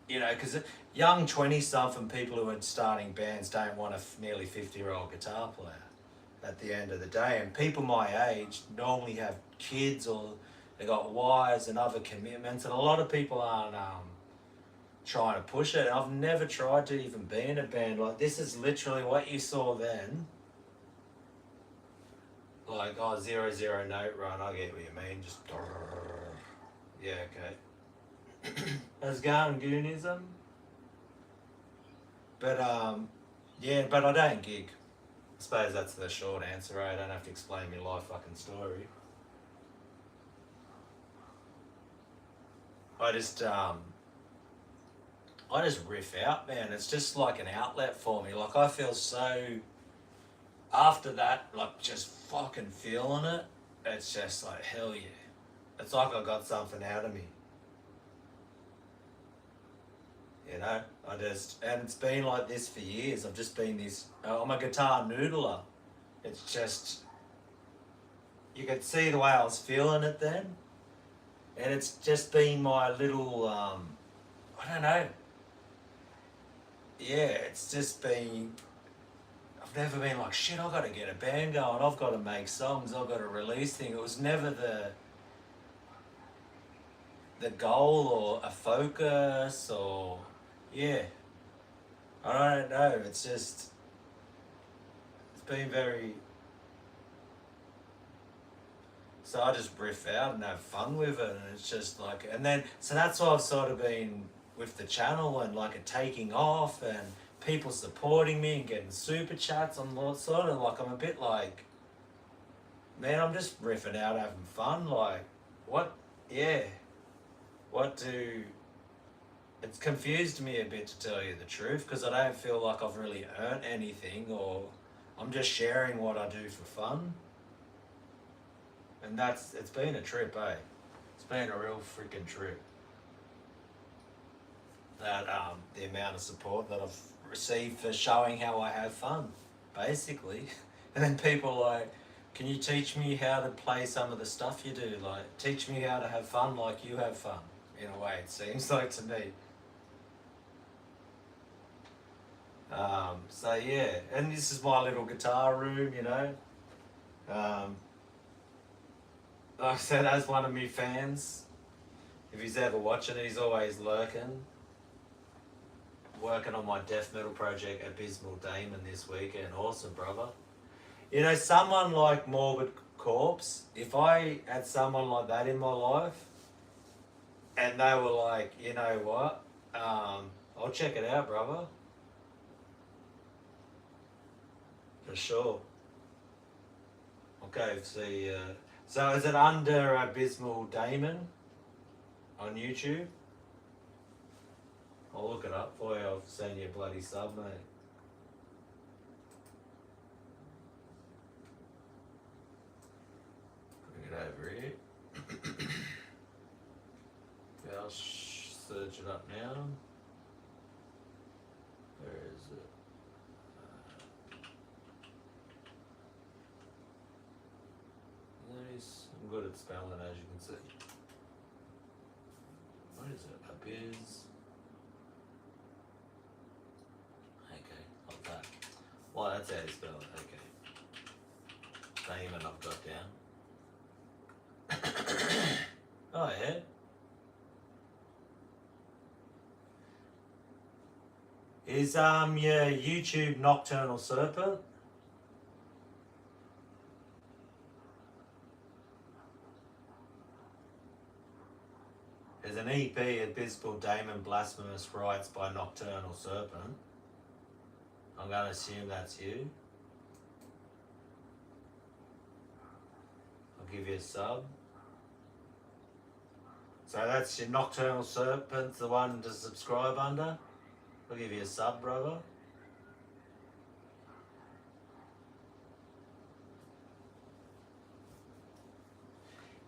you know, because young 20-something people who are starting bands don't want a nearly 50-year-old guitar player at the end of the day. And people my age normally have kids, or they got wives and other commitments. And a lot of people aren't trying to push it. And I've never tried to even be in a band. Like, this is literally what you saw then. Like, oh, 0-0 note run, I get what you mean, just, yeah, okay. As Goonism. But, yeah, but I don't gig. I suppose that's the short answer, right? I don't have to explain my life fucking story. I just riff out, man. It's just like an outlet for me. Like, I feel so, after that, like, just fucking feeling it, it's just like, hell yeah. It's like I got something out of me. You know, and it's been like this for years. I've just been I'm a guitar noodler. It's just, you could see the way I was feeling it then. And it's just been my little, I don't know. Yeah, it's just been, I've never been like, shit, I've got to get a band going, I've got to make songs, I've got to release things. It was never the goal or a focus or, yeah. I don't know, it's just, it's been very, so I just riff out and have fun with it, and it's just like, and then, so that's why I've sort of been with the channel and like it taking off and people supporting me and getting super chats. I'm sort of like, I'm a bit like, man, I'm just riffing out, having fun. Like, what? Yeah. It's confused me a bit, to tell you the truth, because I don't feel like I've really earned anything, or I'm just sharing what I do for fun. And it's been a trip, eh? It's been a real freaking trip. That, the amount of support that I've received for showing how I have fun, basically. And then people like Can you teach me how to play some of the stuff you do? Like, teach me how to have fun like you have fun, in a way, it seems like to me. So yeah, and this is my little guitar room, you know. Like I said, as one of my fans, if he's ever watching it, he's always lurking. Working on my death metal project, Abysmal Demon, this weekend. Awesome, brother. You know, someone like Morbid Corpse, if I had someone like that in my life, and they were like, you know what, I'll check it out, brother. For sure. Okay, see, so is it under Abysmal Demon on YouTube? I'll look it up for you. I'll send you a bloody sub, mate. Bring it over here. Yeah, I'll search it up now. Where is it? Nice. I'm good at spelling, as you can see. What is it? Abyss. Okay, like that. Well, that's how you spell it. Okay. Demon I've got down. Oh yeah. Is your YouTube Nocturnal Serpent? There's an EP, Abysmal Demon Blasphemous Rites by Nocturnal Serpent. I'm going to assume that's you. I'll give you a sub. So that's your Nocturnal Serpent, the one to subscribe under. I'll give you a sub, brother.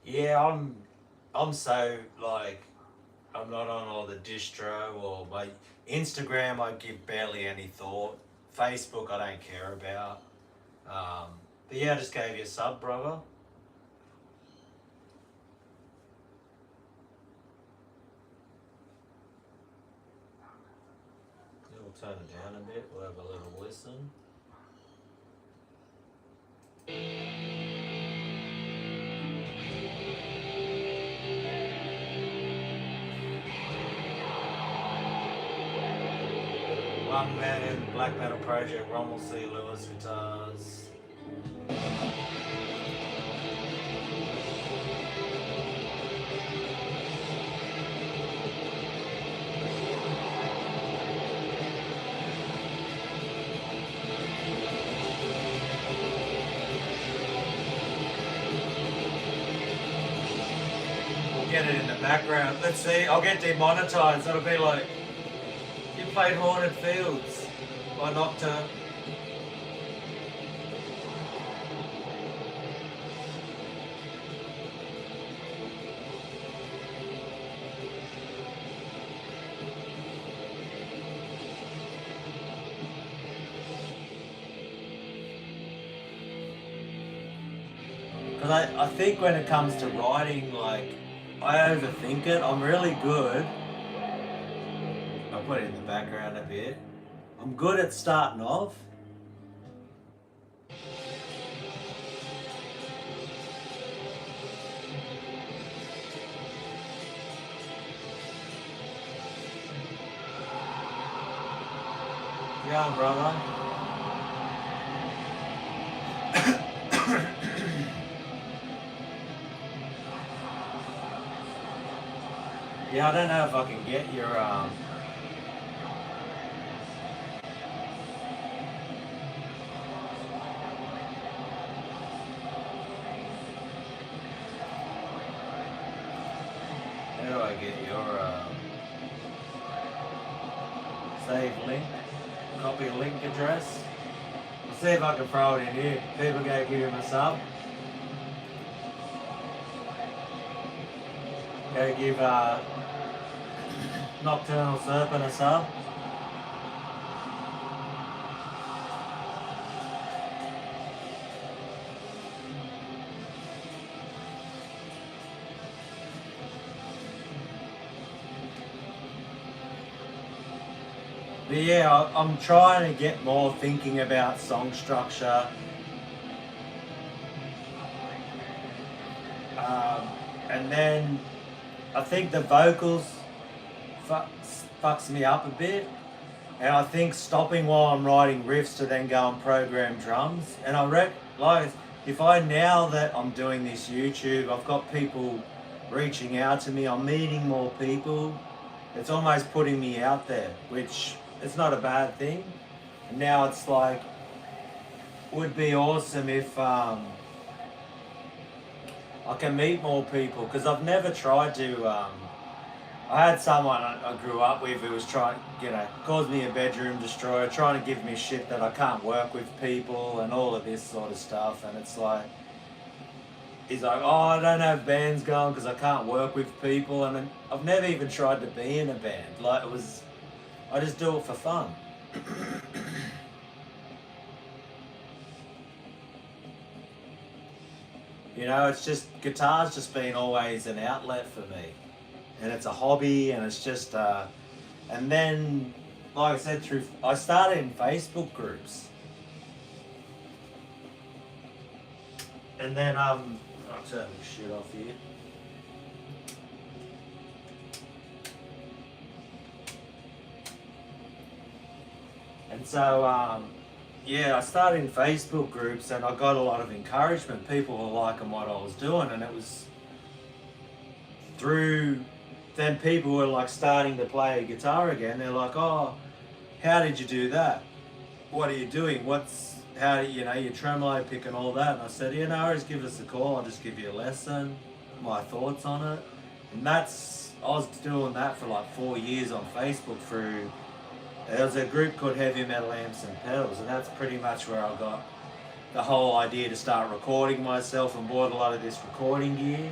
Yeah, I'm so like, I'm not on all the distro or my Instagram. I give barely any thought. Facebook I don't care about. But yeah, I just gave you a sub, brother. We'll turn it down a bit. We'll have a little listen. One Man Black Metal Project, Rommel C. Lewis guitars. We'll get it in the background. Let's see, I'll get demonetized. It'll be like, you played Haunted Fields by Nocturne. Because I think when it comes to writing, like, I overthink it. I'm really good. I'll put it in the background a bit. I'm good at starting off. Yeah, brother. Yeah, I don't know if I can get your How do I get your save link? Copy link address? I'll see if I can throw it in here. People go give him a sub. Go give Nocturnal Serpent a sub. But yeah, I'm trying to get more thinking about song structure. Um, and then I think the vocals fucks me up a bit. And I think stopping while I'm writing riffs to then go and program drums. And like, if I, now that I'm doing this YouTube, I've got people reaching out to me, I'm meeting more people. It's almost putting me out there, which it's not a bad thing. And now it's like, would be awesome if I can meet more people, because I've never tried to. I had someone I grew up with who was trying, calls me a bedroom destroyer, trying to give me shit that I can't work with people and all of this sort of stuff. And it's like, he's like, oh, I don't have bands going because I can't work with people. And I've never even tried to be in a band. Like, I just do it for fun. It's just, guitar's just been always an outlet for me. And it's a hobby, and it's just, and then, like I said, I started in Facebook groups. And then, I'll turn this shit off here. And so, yeah, I started in Facebook groups, and I got a lot of encouragement. People were liking what I was doing, and it was through. Then people were like starting to play guitar again. They're like, oh, how did you do that? What are you doing? How do your tremolo pick and all that? And I said, just give us a call. I'll just give you a lesson, my thoughts on it. And I was doing that for like 4 years on Facebook there was a group called Heavy Metal Amps and Pedals, and that's pretty much where I got the whole idea to start recording myself and bought a lot of this recording gear.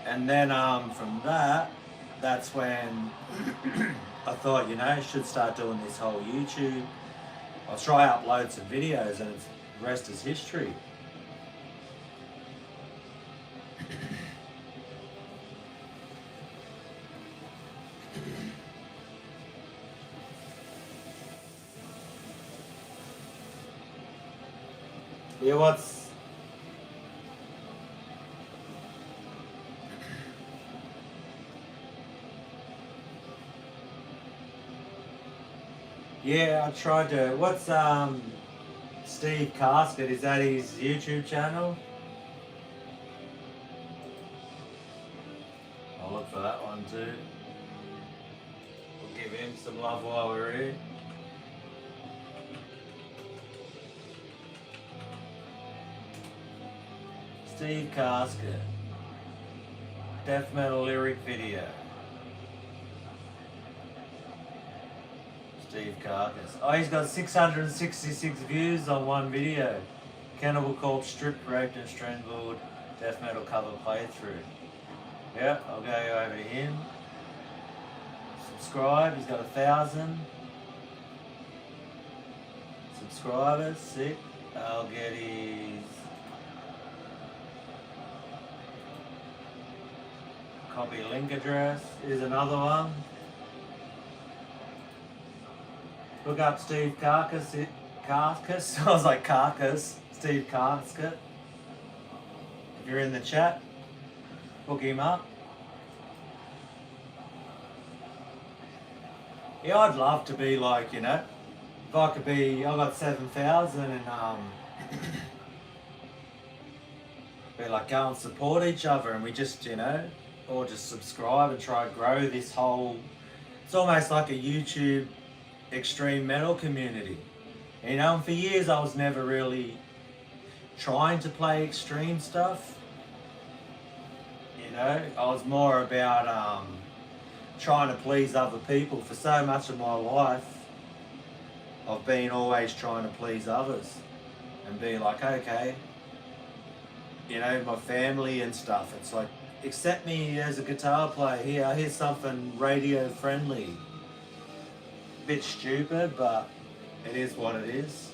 And then from that's when I thought, I should start doing this whole YouTube. I'll try upload some videos, and the rest is history. Yeah, I tried to. What's Steve Casket? Is that his YouTube channel? I'll look for that one too. We'll give him some love while we're here. Steve Casket. Death metal lyric video. Steve Carcass. Oh, he's got 666 views on one video. Cannibal Corpse stripped, raped and strangled death metal cover playthrough. Yeah, I'll go over to him. Subscribe, he's got 1,000 subscribers, sick. I'll get his copy link address. Here's another one. Look up Steve Carcass. I was like Carcass. Steve Casket. If you're in the chat, hook him up. Yeah, I'd love to be like, if I could be, I got 7,000 and be like, go and support each other, and we just, or just subscribe and try to grow this whole, it's almost like a YouTube extreme metal community. And for years I was never really trying to play extreme stuff. I was more about trying to please other people. For so much of my life I've been always trying to please others and be like, okay, my family and stuff, it's like, accept me as a guitar player. Here's something radio friendly. Bit stupid, but it is what it is.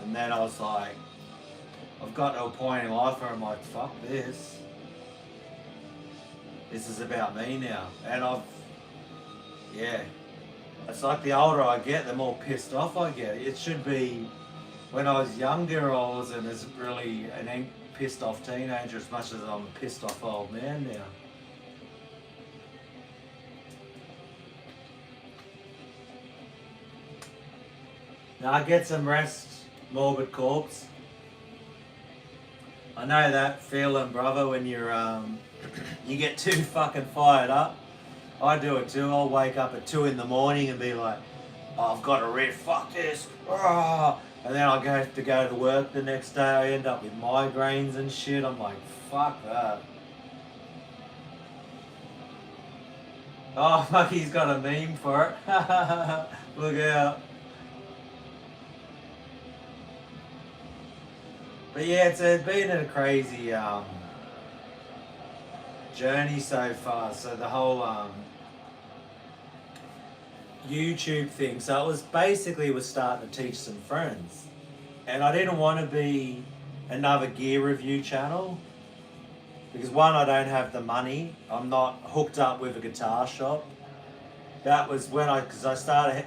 And then I was like, I've got to a point in life where I'm like, fuck this. This is about me now. And yeah. It's like the older I get, the more pissed off I get. It should be, when I was younger, I wasn't as really an pissed off teenager as much as I'm a pissed off old man now. Now get some rest, morbid corpse. I know that feeling, brother, when you're you get too fucking fired up. I do it too. I'll wake up at 2 in the morning and be like, oh, I've got a riff, fuck this. Oh. And then I'll have to go to work the next day. I end up with migraines and shit. I'm like, fuck that. Oh, fuck, he's got a meme for it. Look out. But yeah, it's been a crazy journey so far. So the whole YouTube thing. So it was starting to teach some friends. And I didn't want to be another gear review channel. Because one, I don't have the money. I'm not hooked up with a guitar shop. That was because I started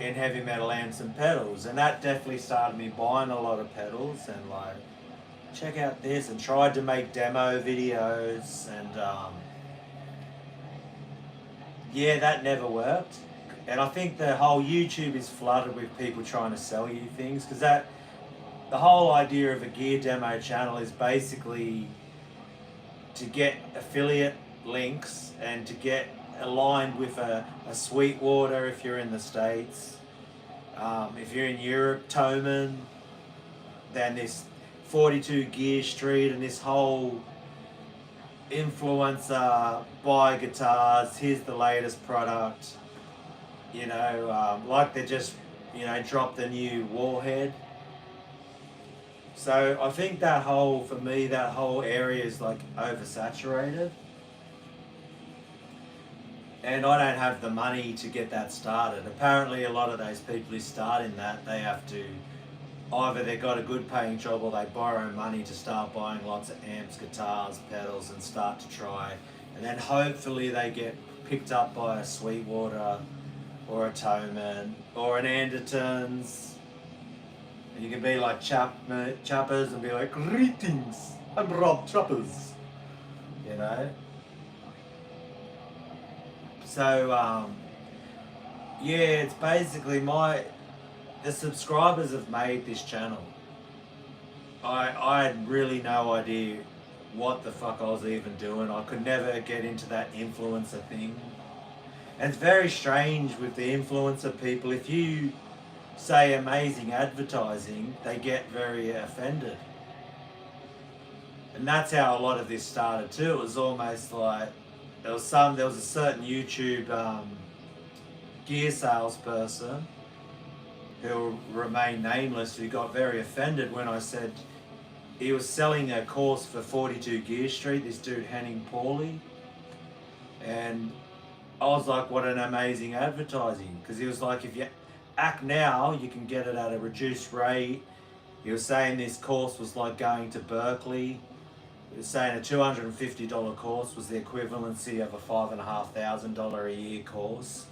in heavy metal amps and pedals. And that definitely started me buying a lot of pedals and like, check out this, and tried to make demo videos. And yeah, that never worked. And I think the whole YouTube is flooded with people trying to sell you things, because the whole idea of a gear demo channel is basically to get affiliate links and to get aligned with a Sweetwater if you're in the States. If you're in Europe, Thomann, then this 42 Gear Street and this whole influencer, buy guitars, here's the latest product. You know, like they just, dropped the new Warhead. So I think for me, that whole area is like oversaturated. And I don't have the money to get that started. Apparently a lot of those people who start in that, they have to, either they've got a good paying job or they borrow money to start buying lots of amps, guitars, pedals and start to try. And then hopefully they get picked up by a Sweetwater or a Thomann or an Anderton's. And you can be like Chappers and be like, greetings, I'm Rob Chappers. You know? So, yeah, it's basically the subscribers have made this channel. I had really no idea what the fuck I was even doing. I could never get into that influencer thing. And it's very strange with the influencer people. If you say amazing advertising, they get very offended. And that's how a lot of this started too. It was almost like there was a certain YouTube gear salesperson who will remain nameless, who got very offended when I said he was selling a course for 42 Gear Street, this dude Henning Pauly. And I was like, what an amazing advertising. Because he was like, if you act now, you can get it at a reduced rate. He was saying this course was like going to Berkeley. He was saying a $250 course was the equivalency of a $5,500 a year course.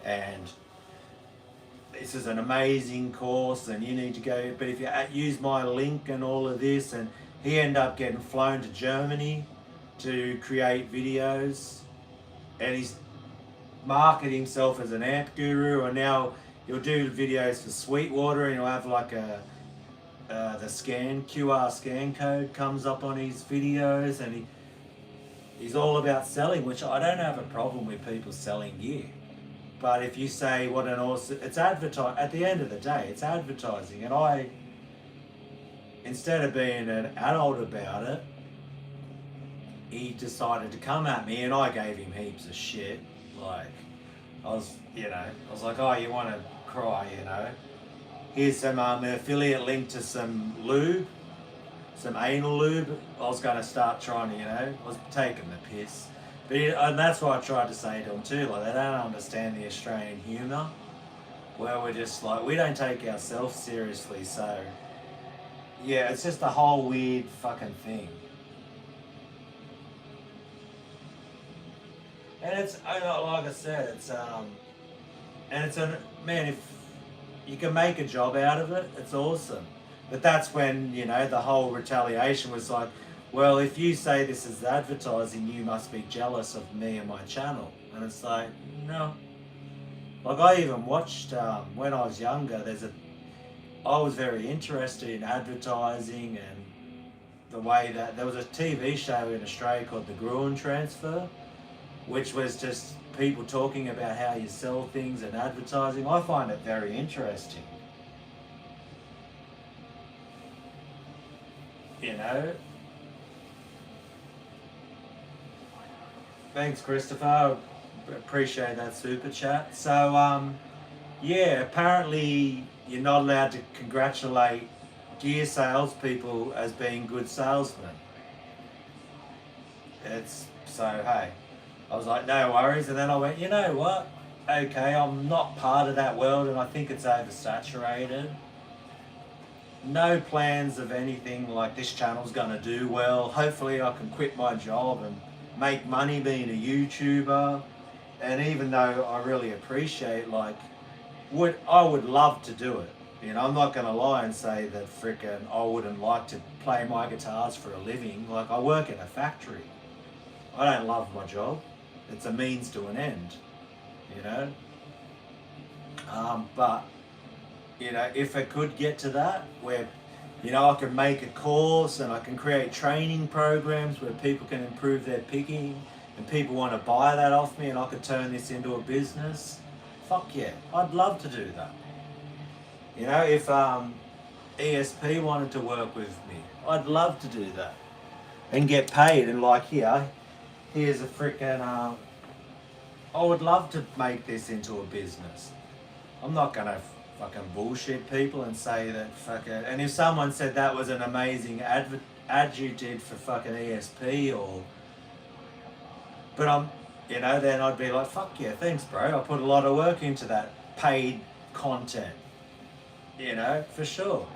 And this is an amazing course and you need to go, but if you use my link and all of this, and he ended up getting flown to Germany to create videos, and he's marketed himself as an amp guru, and now he'll do videos for Sweetwater and he'll have like the QR scan code comes up on his videos, and he's all about selling, which I don't have a problem with people selling gear. But if you say what an awesome, it's advertising. At the end of the day, it's advertising. And instead of being an adult about it, he decided to come at me, and I gave him heaps of shit. Like, I was like, oh, you want to cry, Here's some affiliate link to some lube, some anal lube. I was going to start trying to, I was taking the piss. And that's what I tried to say to them too, like they don't understand the Australian humour, where we're just like, we don't take ourselves seriously, so yeah, it's just a whole weird fucking thing. And it's, like I said, it's and it's a man, if you can make a job out of it, it's awesome. But that's when, the whole retaliation was like, well, if you say this is advertising, you must be jealous of me and my channel. And it's like, no. Like, I even watched, when I was younger, I was very interested in advertising and the way that there was a TV show in Australia called The Gruen Transfer, which was just people talking about how you sell things and advertising. I find it very interesting. Thanks, Christopher. Appreciate that super chat. So, yeah, apparently you're not allowed to congratulate gear salespeople as being good salesmen. Hey, I was like, no worries. And then I went, you know what? Okay, I'm not part of that world and I think it's oversaturated. No plans of anything like this channel's gonna do well. Hopefully I can quit my job and make money being a YouTuber. And even though I really appreciate, I would love to do it. I'm not gonna lie and say that frickin' I wouldn't like to play my guitars for a living. Like, I work in a factory. I don't love my job. It's a means to an end, but if it could get to that where, I can make a course and I can create training programs where people can improve their picking and people want to buy that off me and I could turn this into a business, fuck yeah, I'd love to do that. If ESP wanted to work with me, I'd love to do that and get paid. And here's a freaking, I would love to make this into a business. I'm not gonna fucking bullshit people and say that fucking, and if someone said that was an amazing ad you did for fucking ESP then I'd be like, fuck yeah, thanks bro, I put a lot of work into that paid content, for sure.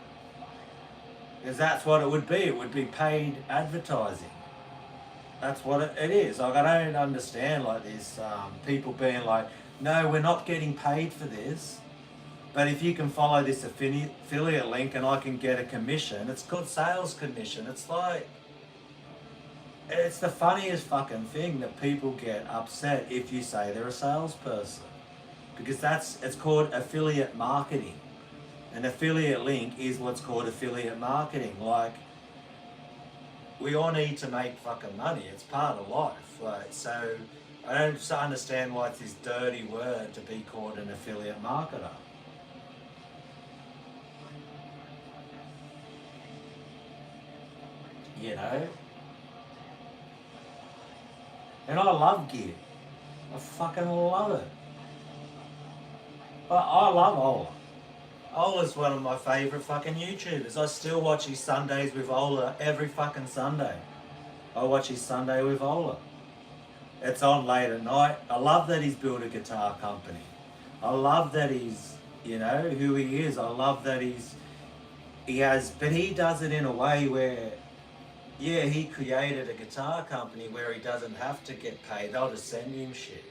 Because that's what it would be paid advertising. That's what it is. Like, I don't understand this, people being like, no, we're not getting paid for this, but if you can follow this affiliate link and I can get a commission, it's called sales commission. It's the funniest fucking thing that people get upset if you say they're a salesperson. Because it's called affiliate marketing. An affiliate link is what's called affiliate marketing. We all need to make fucking money. It's part of life. So I don't understand why it's this dirty word to be called an affiliate marketer. And I love gear. I fucking love it. But I love Ola. Ola's one of my favourite fucking YouTubers. I still watch his Sundays with Ola every fucking Sunday. I watch his Sunday with Ola. It's on late at night. I love that he's built a guitar company. I love that he's, who he is. I love that but he does it in a way where, he created a guitar company where he doesn't have to get paid. They'll just send him shit.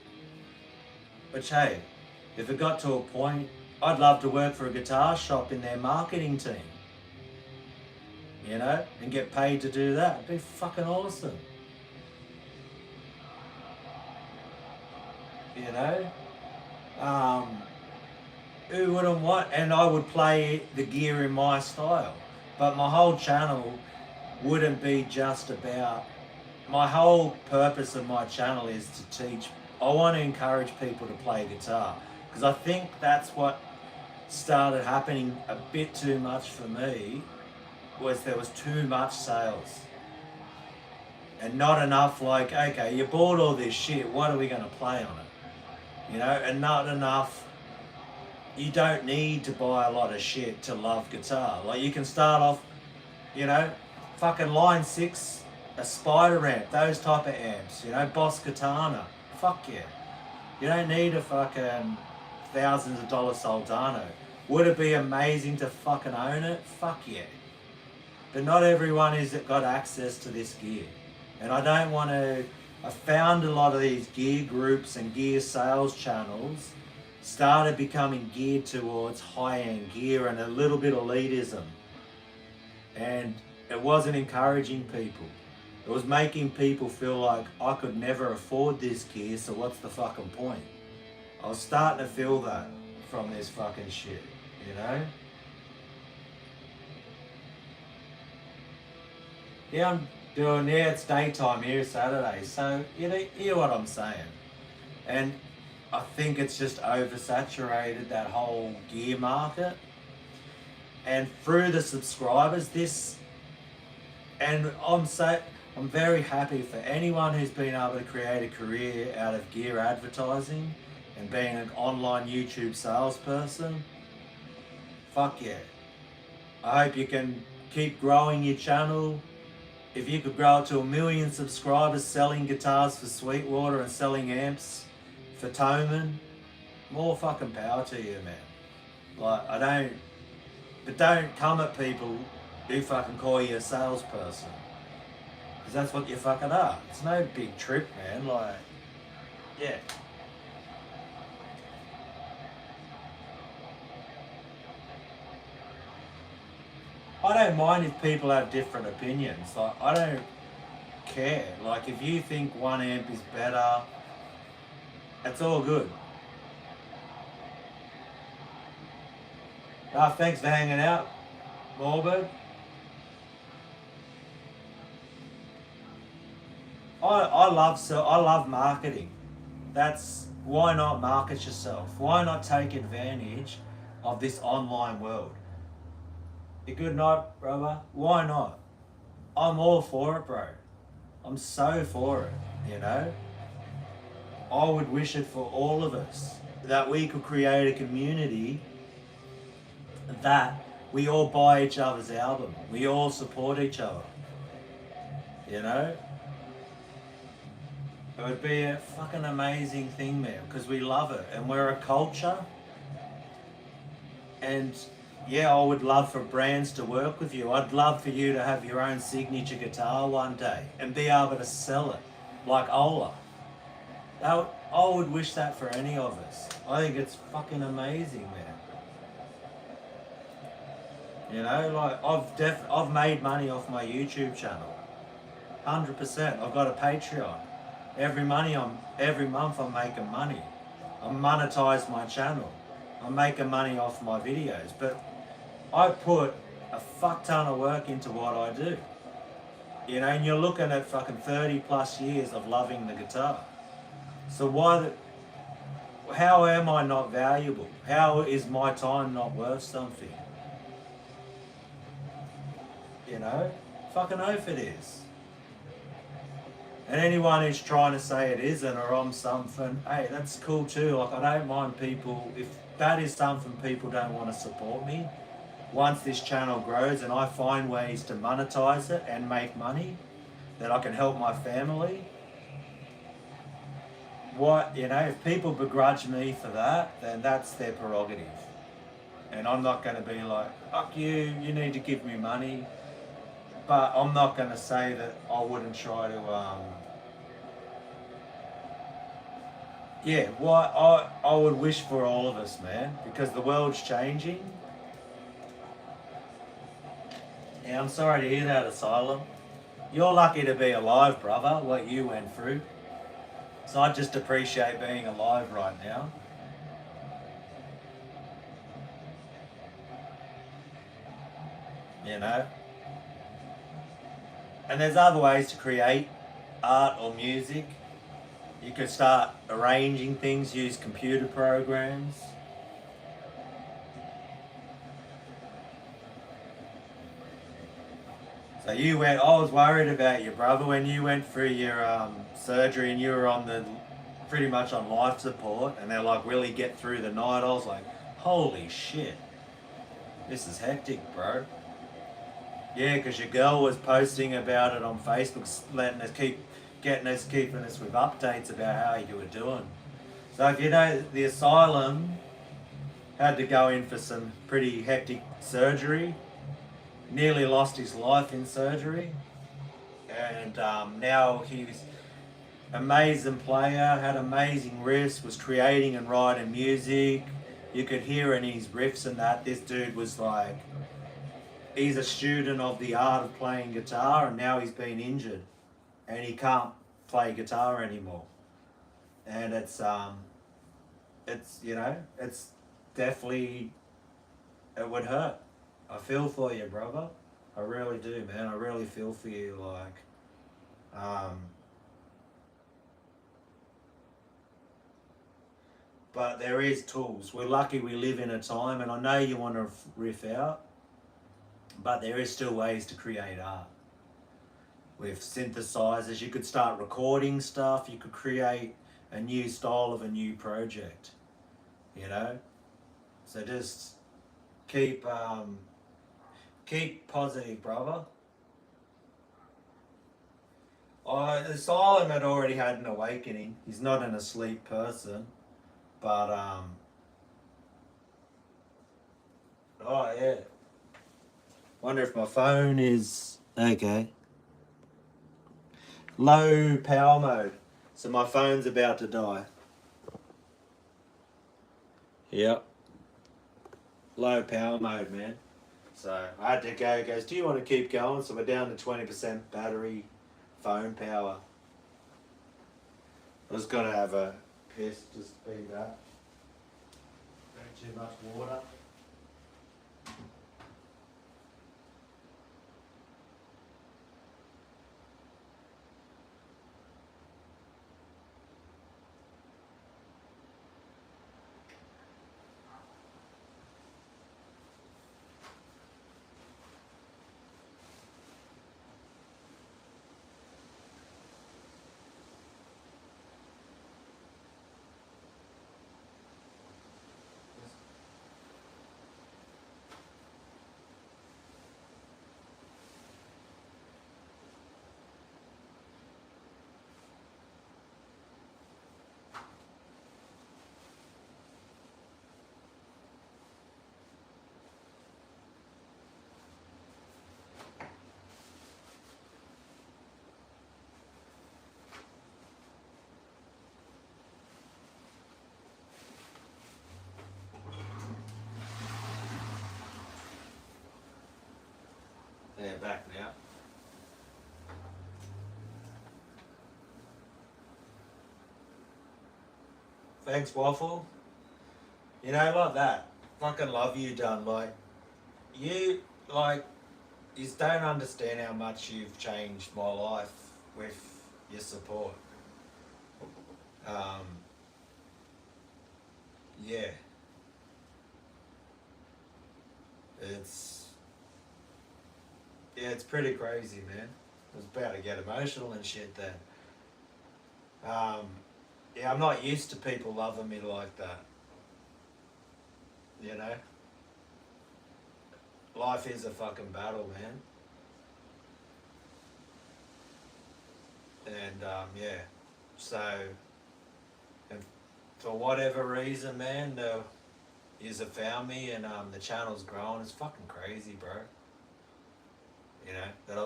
Which, hey, if it got to a point, I'd love to work for a guitar shop in their marketing team. And get paid to do that. It'd be fucking awesome. Who wouldn't want? And I would play the gear in my style. But my whole channel wouldn't be just about, my whole purpose of my channel is to teach. I want to encourage people to play guitar, because I think that's what started happening a bit too much for me, was there was too much sales and not enough okay, you bought all this shit, what are we going to play on it? And not enough. You don't need to buy a lot of shit to love guitar. You can start off, fucking Line 6, a Spider amp, those type of amps, Boss Katana, fuck yeah. You don't need a fucking thousands of dollar Soldano. Would it be amazing to fucking own it? Fuck yeah. But not everyone has got access to this gear. And I I found a lot of these gear groups and gear sales channels started becoming geared towards high-end gear and a little bit of elitism. And it wasn't encouraging people. It was making people feel like I could never afford this gear, so what's the fucking point? I was starting to feel that from this fucking shit, you know? Yeah, I'm doing, yeah, it's daytime here, Saturday, so you hear what I'm saying. And I think it's just oversaturated, that whole gear market. And through the subscribers, and I'm very happy for anyone who's been able to create a career out of gear advertising and being an online YouTube salesperson. Fuck yeah. I hope you can keep growing your channel. If you could grow it to 1 million subscribers selling guitars for Sweetwater and selling amps for Toman, more fucking power to you, man. Like, don't come at people who fucking call you a salesperson. Because that's what you fucking are. It's no big trip, man. Like, yeah. I don't mind if people have different opinions. Like, I don't care. Like, if you think one amp is better, it's all good. Thanks for hanging out, Morbid. I love marketing. That's why not market yourself? Why not take advantage of this online world? You good night, brother? Why not? I'm all for it, bro. I'm so for it, you know? I would wish it for all of us, that we could create a community that we all buy each other's album. We all support each other, you know? It would be a fucking amazing thing, man, because we love it and we're a culture. And yeah, I would love for brands to work with you. I'd love for you to have your own signature guitar one day and be able to sell it like Ola. I would wish that for any of us. I think it's fucking amazing, man. You know, like I've made money off my YouTube channel. 100%. I've got a Patreon. Every month I'm making money. I monetize my channel. I'm making money off my videos, but I put a fuck ton of work into what I do. You know, and you're looking at fucking 30 plus years of loving the guitar. So how am I not valuable? How is my time not worth something? You know, fucking oath it is. And anyone who's trying to say it isn't or I'm something, hey, that's cool too. Like, I don't mind people, if that is something people don't want to support me, once this channel grows and I find ways to monetize it and make money, that I can help my family, if people begrudge me for that, then that's their prerogative. And I'm not going to be like, fuck you need to give me money. But I'm not going to say that I wouldn't try to, I would wish for all of us, man, because the world's changing. Yeah, I'm sorry to hear that, Asylum. You're lucky to be alive, brother, what you went through. So I just appreciate being alive right now. You know? And there's other ways to create art or music. You could start arranging things, use computer programs. So I was worried about you, brother, when you went through your surgery and you were pretty much on life support, and they're like, will he get through the night? I was like, holy shit, this is hectic, bro. Yeah, because your girl was posting about it on Facebook, keeping us with updates about how you were doing. So if you know, the Asylum had to go in for some pretty hectic surgery, nearly lost his life in surgery, and now he's amazing player, had amazing riffs, was creating and writing music. You could hear in his riffs and that this dude was like, he's a student of the art of playing guitar, and now he's been injured and he can't play guitar anymore. And it's you know, it's definitely, it would hurt. I feel for you, brother. I really do, man. I really feel for you. Like, but there is tools. We're lucky we live in a time, and I know you want to riff out, but there is still ways to create art. With synthesizers, you could start recording stuff. You could create a new style of a new project. You know, so just keep positive, brother. The Asylum had already had an awakening. He's not an asleep person, but oh yeah. Wonder if my phone is okay. Low power mode, so my phone's about to die. Yep. Low power mode, man. So I had to go. He goes, do you want to keep going? So we're down to 20% battery, phone power. I was gonna have a piss, just be that. Drink too much water. They're back now. Thanks, Waffle. You know, like that. Fucking love you, done. Like, you, like, you just don't understand how much you've changed my life with your support. Yeah. It's, yeah, it's pretty crazy, man. I was about to get emotional and shit then. Yeah, I'm not used to people loving me like that. You know? Life is a fucking battle, man. And yeah, so, and for whatever reason, man, yous have found me, and the channel's growing. It's fucking crazy, bro. You know, that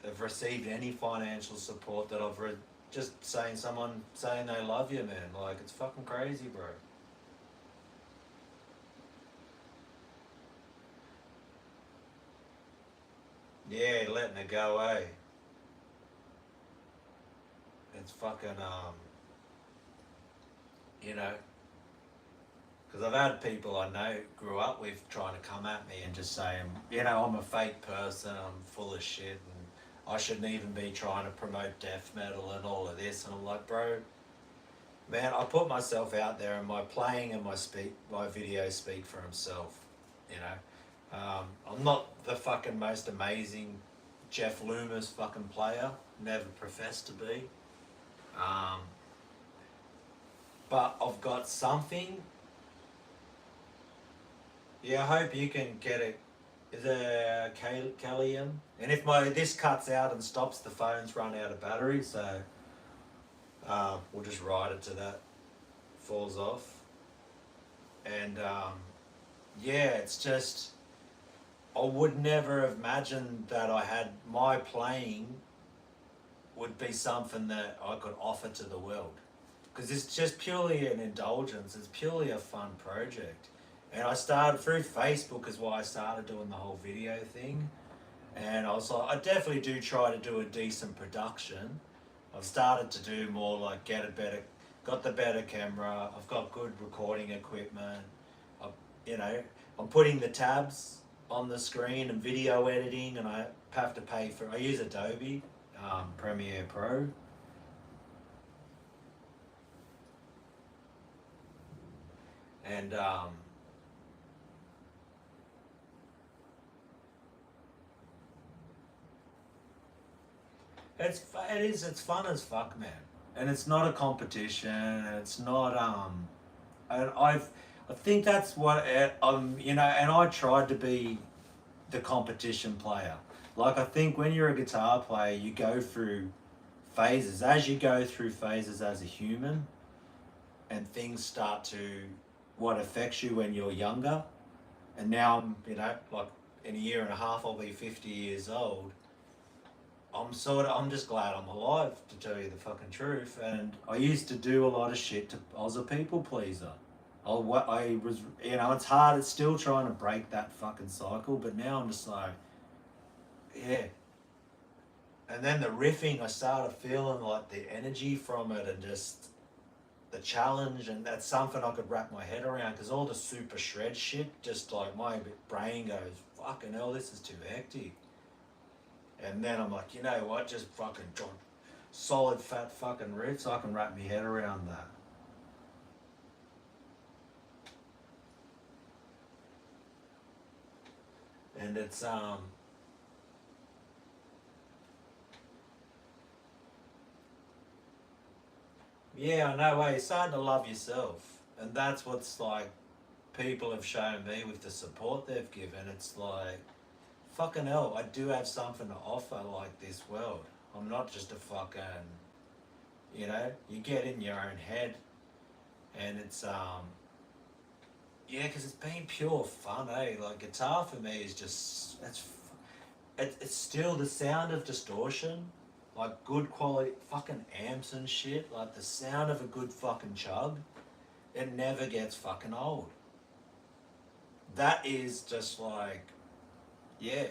I've received any financial support, that just saying, someone saying they love you, man. Like, it's fucking crazy, bro. Yeah, letting it go, eh? It's fucking, you know, because I've had people I know grew up with trying to come at me and just say, you know, I'm a fake person, I'm full of shit, and I shouldn't even be trying to promote death metal and all of this. And I'm like, bro, man, I put myself out there, and my playing and my videos speak for himself, you know. I'm not the fucking most amazing Jeff Loomis fucking player, never professed to be. But I've got something. Yeah, I hope you can get it. Is it Callium? And if this cuts out and stops, the phone's run out of battery, so we'll just ride it till that falls off. And yeah, it's just, I would never have imagined that I had my playing would be something that I could offer to the world. Because it's just purely an indulgence, it's purely a fun project. And I started through Facebook is why I started doing the whole video thing. And I was like, I definitely do try to do a decent production. I've started to do more like got the better camera, I've got good recording equipment, you know, I'm putting the tabs on the screen and video editing, and I have to pay for, I use Adobe Premiere Pro. And it's fun as fuck, man. And it's not a competition, and it's not and I think that's what you know, and I tried to be the competition player. Like, I think when you're a guitar player, you go through phases. As you go through phases as a human, and things start to what affects you when you're younger. And now I'm, you know, like in a year and a half I'll be 50 years old. I'm just glad I'm alive, to tell you the fucking truth. And I used to do a lot of shit I was a people pleaser. I was, you know, it's hard, it's still trying to break that fucking cycle, but now I'm just like, yeah. And then the riffing, I started feeling like the energy from it, and just the challenge, and that's something I could wrap my head around, because all the super shred shit, just like my brain goes, fucking hell, this is too hectic. And then I'm like, you know what, just fucking solid fat fucking riffs, I can wrap my head around that. And it's yeah, I know, you're starting to love yourself. And that's what's like people have shown me with the support they've given. It's like, fucking hell, I do have something to offer, like, this world. I'm not just a fucking, you know, you get in your own head, and it's yeah, because it's been pure fun, eh? Like, guitar for me is just, it's still the sound of distortion, like good quality fucking amps and shit, like the sound of a good fucking chug, it never gets fucking old. That is just like, yeah.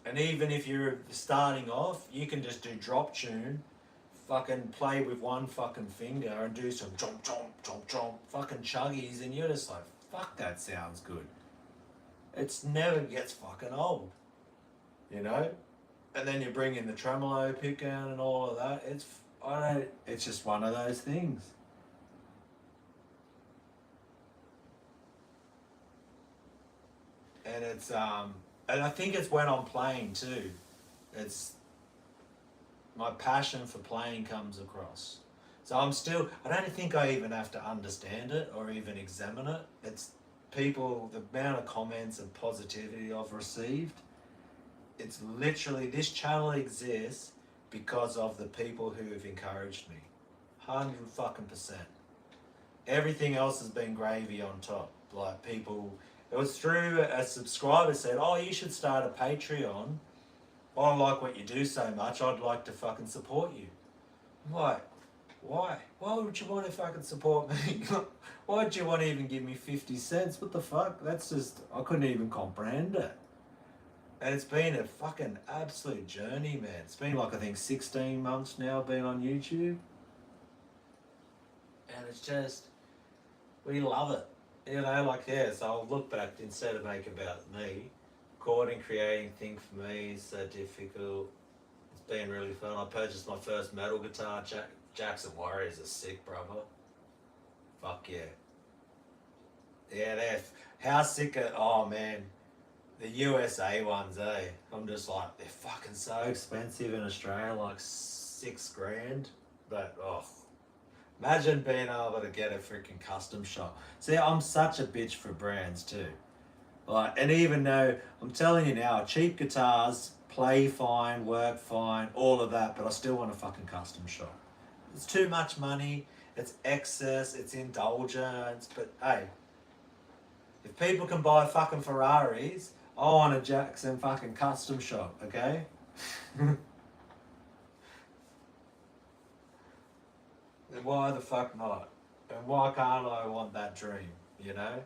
And even if you're starting off, you can just do drop tune, fucking play with one fucking finger and do some chomp chomp chomp chomp fucking chuggies, and you're just like, fuck, that sounds good. It's never gets fucking old, you know? And then you bring in the tremolo picking and all of that. It's just one of those things. And it's and I think it's when I'm playing too. It's my passion for playing comes across. So I don't think I even have to understand it or even examine it. It's people, the amount of comments and positivity I've received. It's literally, this channel exists because of the people who have encouraged me. 100%. Everything else has been gravy on top. Like, people, it was through a subscriber said, oh, you should start a Patreon. I like what you do so much, I'd like to fucking support you. I'm like, why? Why would you want to fucking support me? Why'd you want to even give me 50 cents? What the fuck? That's just, I couldn't even comprehend it. And it's been a fucking absolute journey, man. It's been like, I think 16 months now being on YouTube. And it's just, we love it. You know, like, yeah, so I'll look back, instead of make about me, recording, creating thing for me is so difficult. It's been really fun. I purchased my first metal guitar. Jackson Warriors are sick, brother. Fuck yeah. Yeah, how sick are, oh man, the USA ones, eh? I'm just like, they're fucking so expensive in Australia, like $6,000. But, oh, imagine being able to get a freaking custom shop. See, I'm such a bitch for brands too. Like, and even though, I'm telling you now, cheap guitars play fine, work fine, all of that, but I still want a fucking custom shop. It's too much money, it's excess, it's indulgence, but hey, if people can buy fucking Ferraris, I want a Jackson fucking custom shop, okay? why the fuck not? And why can't I want that dream, you know?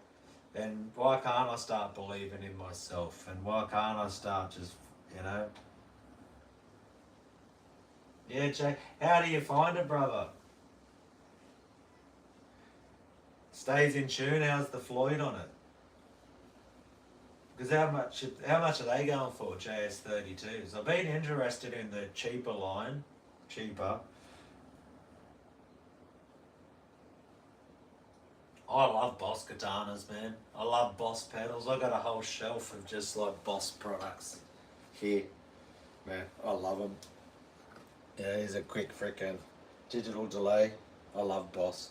And why can't I start believing in myself? And why can't I start just, you know? Yeah, Jay, how do you find it, brother? Stays in tune, how's the Floyd on it? Because how much are they going for, JS32s? I've been interested in the cheaper line. Cheaper. I love Boss katanas, man. I love Boss pedals. I got a whole shelf of just like Boss products here. Man, I love them. Yeah, here's a quick freaking digital delay. I love Boss.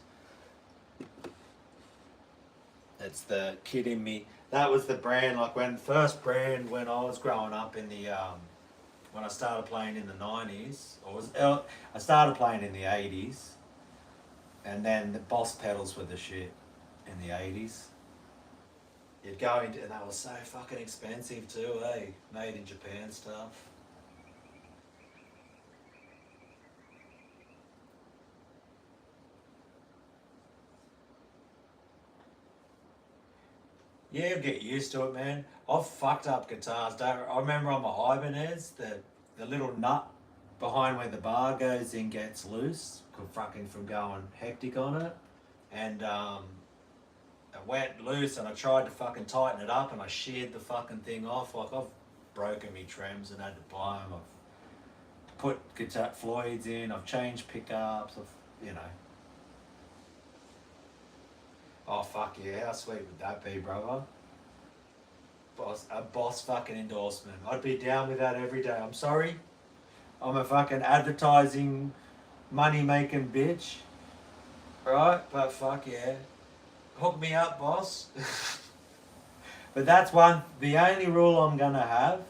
It's the kid in me. That was the brand, like when I was growing up in the when I started playing in the 90s, I started playing in the 80s, and then the Boss pedals were the shit in the 80s. You'd go into, and they were so fucking expensive too, eh? Made in Japan stuff. Yeah, you'll get used to it, man. I've fucked up guitars. I remember on my Ibanez, the little nut behind where the bar goes in gets loose, from going hectic on it, and it went loose, and I tried to fucking tighten it up, and I sheared the fucking thing off. Like I've broken me trems and had to buy them. I've put guitar Floyds in. I've changed pickups. You know. Oh fuck yeah, how sweet would that be, brother? A boss fucking endorsement. I'd be down with that every day. I'm sorry. I'm a fucking advertising money making bitch. Right? But fuck yeah. Hook me up, boss. But that's the only rule I'm gonna have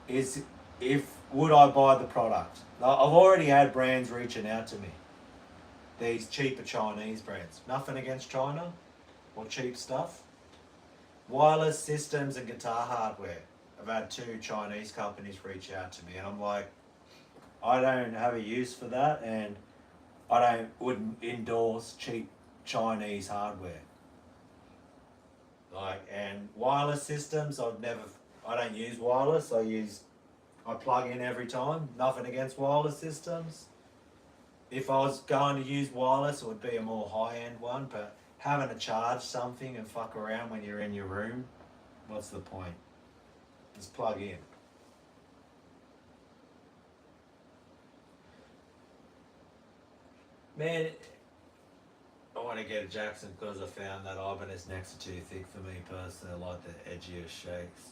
is would I buy the product? I've already had brands reaching out to me. These cheaper Chinese brands. Nothing against China or cheap stuff. Wireless systems and guitar hardware. I've had 2 Chinese companies reach out to me, and I'm like, I don't have a use for that, and I wouldn't endorse cheap Chinese hardware. And wireless systems, I don't use wireless. I plug in every time. Nothing against wireless systems. If I was going to use wireless, it would be a more high-end one, but having to charge something and fuck around when you're in your room, what's the point? Just plug in. Man, I want to get a Jackson because I found that Ibanez necks are too thick for me personally. I like the edgier shakes.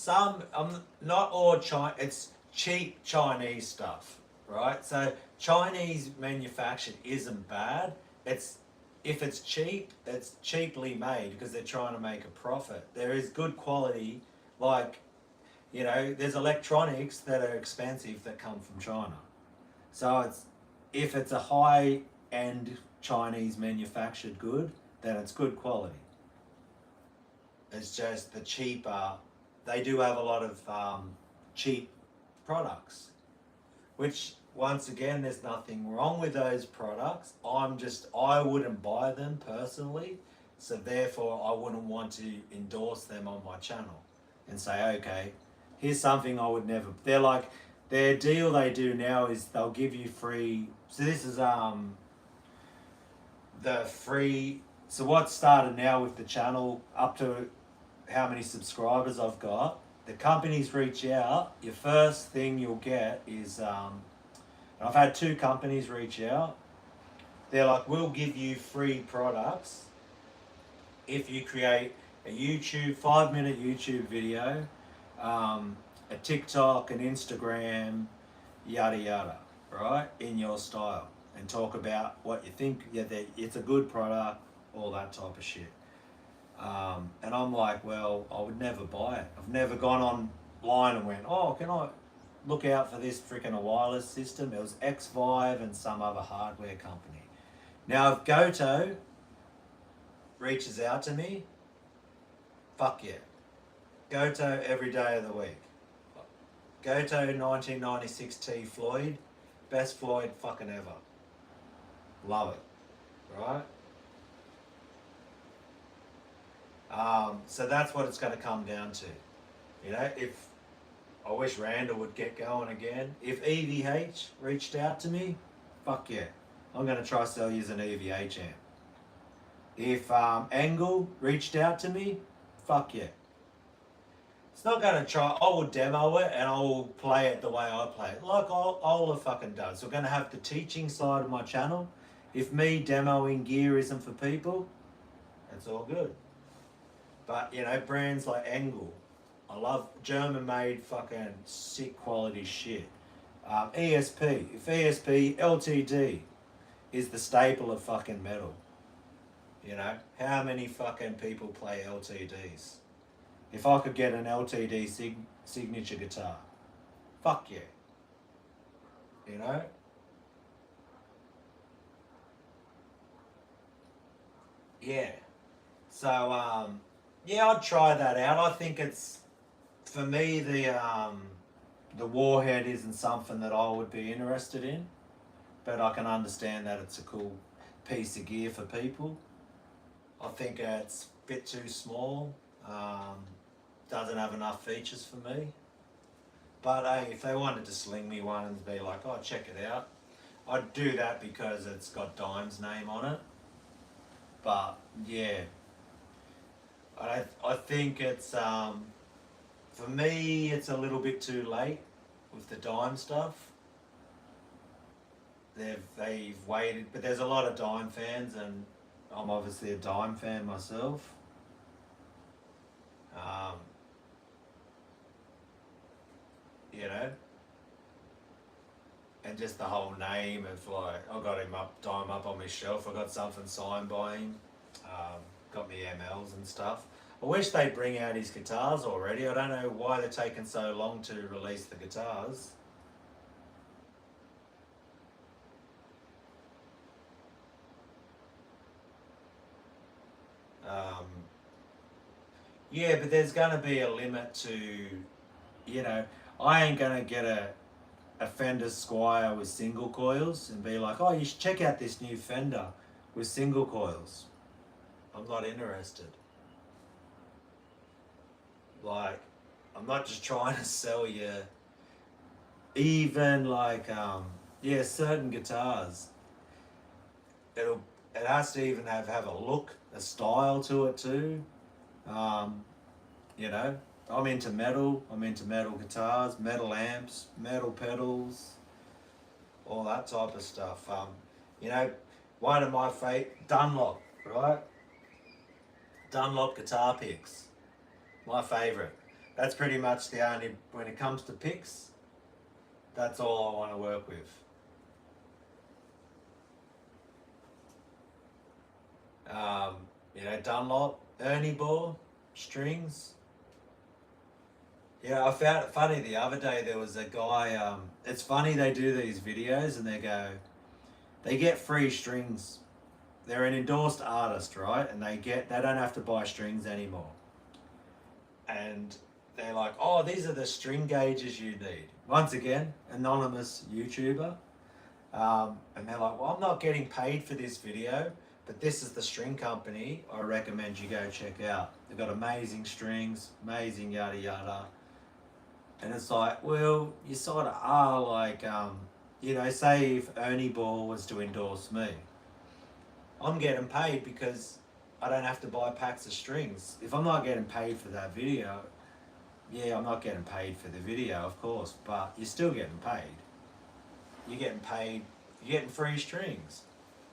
Not all China, it's cheap Chinese stuff, right? So Chinese manufactured isn't bad. If it's cheap, it's cheaply made because they're trying to make a profit. There is good quality, like, there's electronics that are expensive that come from China. So if it's a high-end Chinese manufactured good, then it's good quality. It's just the cheaper. They do have a lot of cheap products, which once again, there's nothing wrong with those products. I wouldn't buy them personally, so therefore I wouldn't want to endorse them on my channel and say, okay, here's something I would never. They're like, their deal they do now is they'll give you free. So this is the free. So what started now with the channel up to how many subscribers I've got. The companies reach out. Your first thing you'll get is, I've had 2 companies reach out. They're like, we'll give you free products if you create a 5-minute YouTube video, a TikTok, an Instagram, yada yada, right, in your style, and talk about what you think, that it's a good product, all that type of shit. And I'm like, well, I would never buy it. I've never gone online and went, oh, can I look out for this freaking wireless system? It was X5 and some other hardware company. Now, if Goto reaches out to me, fuck yeah. Goto every day of the week. Goto 1996 T Floyd. Best Floyd fucking ever. Love it. Right? So that's what it's going to come down to. You know, if I wish Randall would get going again. If EVH reached out to me, fuck yeah. I'm going to try sell you an EVH amp. If Angle reached out to me, fuck yeah. It's not going to try. I will demo it and I will play it the way I play it. Like Ola fucking does. We're going to have the teaching side of my channel. If me demoing gear isn't for people, that's all good. But, you know, brands like Angle. I love German-made fucking sick quality shit. ESP. If ESP, LTD is the staple of fucking metal. You know, how many fucking people play LTDs? If I could get an LTD signature guitar, fuck yeah. You know? Yeah. So, yeah, I'd try that out. I think it's, for me, the Warhead isn't something that I would be interested in, but I can understand that it's a cool piece of gear for people. I think it's a bit too small. Doesn't have enough features for me. But hey, if they wanted to sling me one and be like, oh, check it out, I'd do that because it's got Dime's name on it. But yeah, I think it's, for me, it's a little bit too late with the Dime stuff. They've waited, but there's a lot of Dime fans, and I'm obviously a Dime fan myself. You know, and just the whole name of like, I got him Dime up on my shelf. I got something signed by him. Got me MLs and stuff. I wish they'd bring out his guitars already. I don't know why they're taking so long to release the guitars. Yeah, but there's going to be a limit to, you know, I ain't going to get a Fender Squire with single coils and be like, oh, you should check out this new Fender with single coils. I'm not interested. Like, I'm not just trying to sell you even like, yeah, certain guitars. It has to even have a look, a style to it too. You know, I'm into metal guitars, metal amps, metal pedals, all that type of stuff. You know, one of my Dunlop, right? Dunlop guitar picks, my favourite. That's pretty much the only, when it comes to picks, that's all I want to work with. You know, Dunlop, Ernie bore, strings. Yeah, I found it funny the other day, there was a guy, it's funny they do these videos and they get free strings. They're an endorsed artist, right? And they don't have to buy strings anymore. And they're like, oh, these are the string gauges you need. Once again, anonymous YouTuber. And they're like, well, I'm not getting paid for this video, but this is the string company I recommend you go check out. They've got amazing strings, amazing yada yada. And it's like, well, you sort of are like, you know, say if Ernie Ball was to endorse me, I'm getting paid because I don't have to buy packs of strings. If I'm not getting paid for that video, yeah, I'm not getting paid for the video, of course, but you're still getting paid. You're getting paid, you're getting free strings.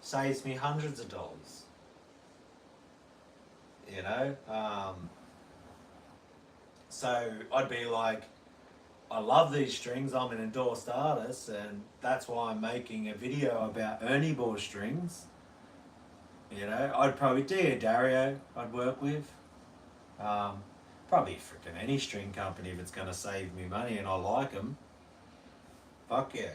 Saves me hundreds of dollars. You know? So I'd be like, I love these strings, I'm an endorsed artist, and that's why I'm making a video about Ernie Ball strings. You know, I'd probably do Dario I'd work with. Probably freaking any string company if it's going to save me money and I like them. Fuck yeah.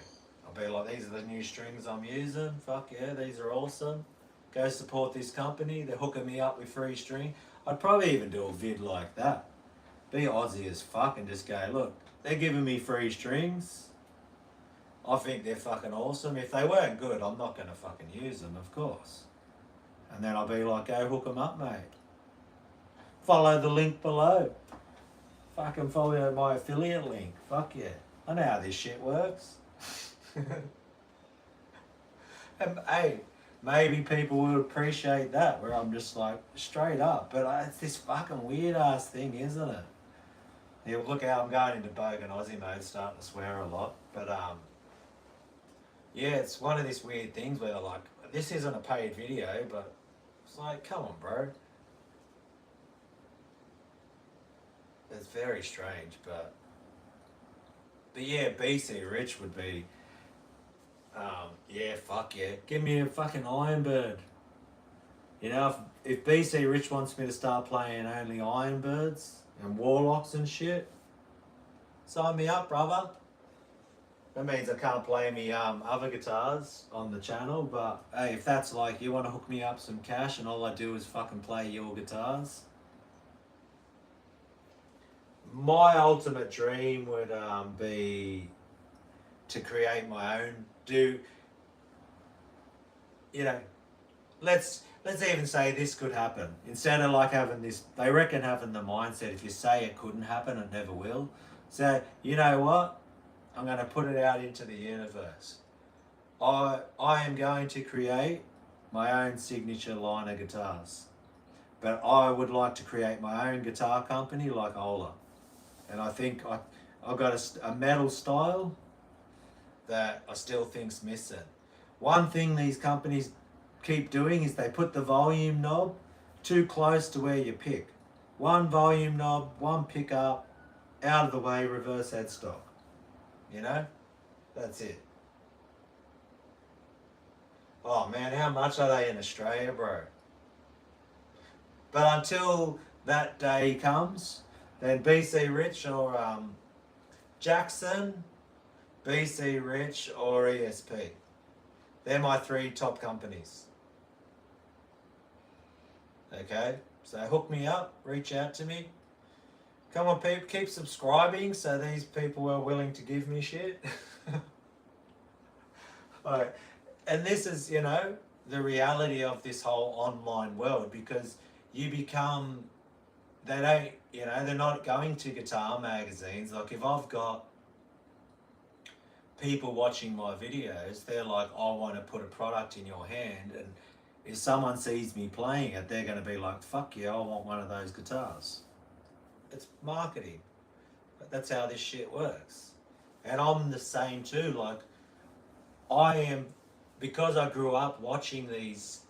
I'll be like, these are the new strings I'm using. Fuck yeah, these are awesome. Go support this company. They're hooking me up with free string. I'd probably even do a vid like that. Be Aussie as fuck and just go, look, they're giving me free strings. I think they're fucking awesome. If they weren't good, I'm not going to fucking use them, of course. And then I'll be like, go hook them up, mate. Follow the link below. Fucking follow my affiliate link. Fuck yeah. I know how this shit works. And hey, maybe people would appreciate that, where I'm just like, straight up. But it's this fucking weird ass thing, isn't it? Yeah, look how I'm going into bogan Aussie mode, starting to swear a lot. But yeah, it's one of these weird things where like, this isn't a paid video, but it's like, come on, bro. It's very strange, but yeah, BC Rich would be, yeah, fuck yeah. Give me a fucking Ironbird. You know, if BC Rich wants me to start playing only Ironbirds and Warlocks and shit, sign me up, brother. That means I can't play me other guitars on the channel, but hey, if that's like, you want to hook me up some cash and all I do is fucking play your guitars. My ultimate dream would be to create my own, let's even say this could happen. Instead of like having this, they reckon having the mindset, if you say it couldn't happen, it never will. So, you know what? I'm going to put it out into the universe. I am going to create my own signature line of guitars. But I would like to create my own guitar company like Ola. And I think I've got a metal style that I still think's missing. One thing these companies keep doing is they put the volume knob too close to where you pick. One volume knob, one pickup, out of the way, reverse headstock. You know? That's it. Oh man, how much are they in Australia, bro? But until that day comes, then BC Rich or Jackson, BC Rich or ESP. They're my 3 top companies. Okay, so hook me up, reach out to me. Come on, people, keep subscribing so these people are willing to give me shit. Alright, and this is, you know, the reality of this whole online world, because you become, they don't, you know, they're not going to guitar magazines. Like if I've got people watching my videos, they're like, I want to put a product in your hand, and if someone sees me playing it, they're going to be like, fuck yeah, I want one of those guitars. It's marketing. That's how this shit works. And I'm the same too. Like, I am, because I grew up watching these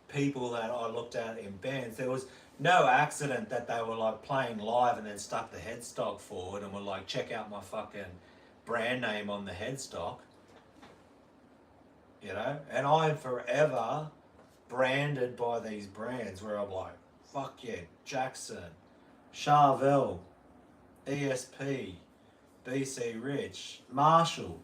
people that I looked at in bands, there was no accident that they were like playing live and then stuck the headstock forward and were like, check out my fucking brand name on the headstock. You know? And I'm forever branded by these brands where I'm like, fuck yeah, Jackson, Charvel, ESP, BC Rich, Marshall,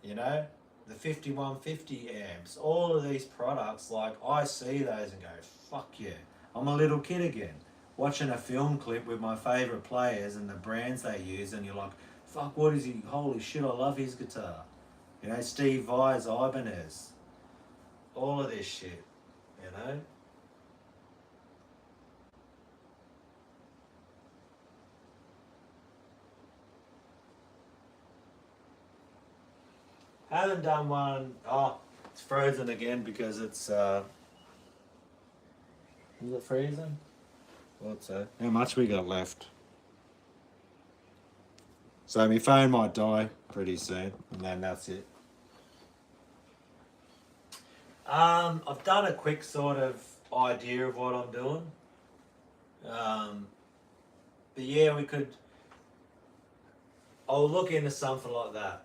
you know, the 5150 amps, all of these products, like I see those and go, fuck yeah, I'm a little kid again, watching a film clip with my favourite players and the brands they use, and you're like, fuck, what is he, holy shit, I love his guitar. You know, Steve Vai's Ibanez, all of this shit, you know. Haven't done one. Oh, it's frozen again because it's is it freezing? What's that? How much we got left? So my phone might die pretty soon, and then that's it. I've done a quick sort of idea of what I'm doing. But yeah, I'll look into something like that.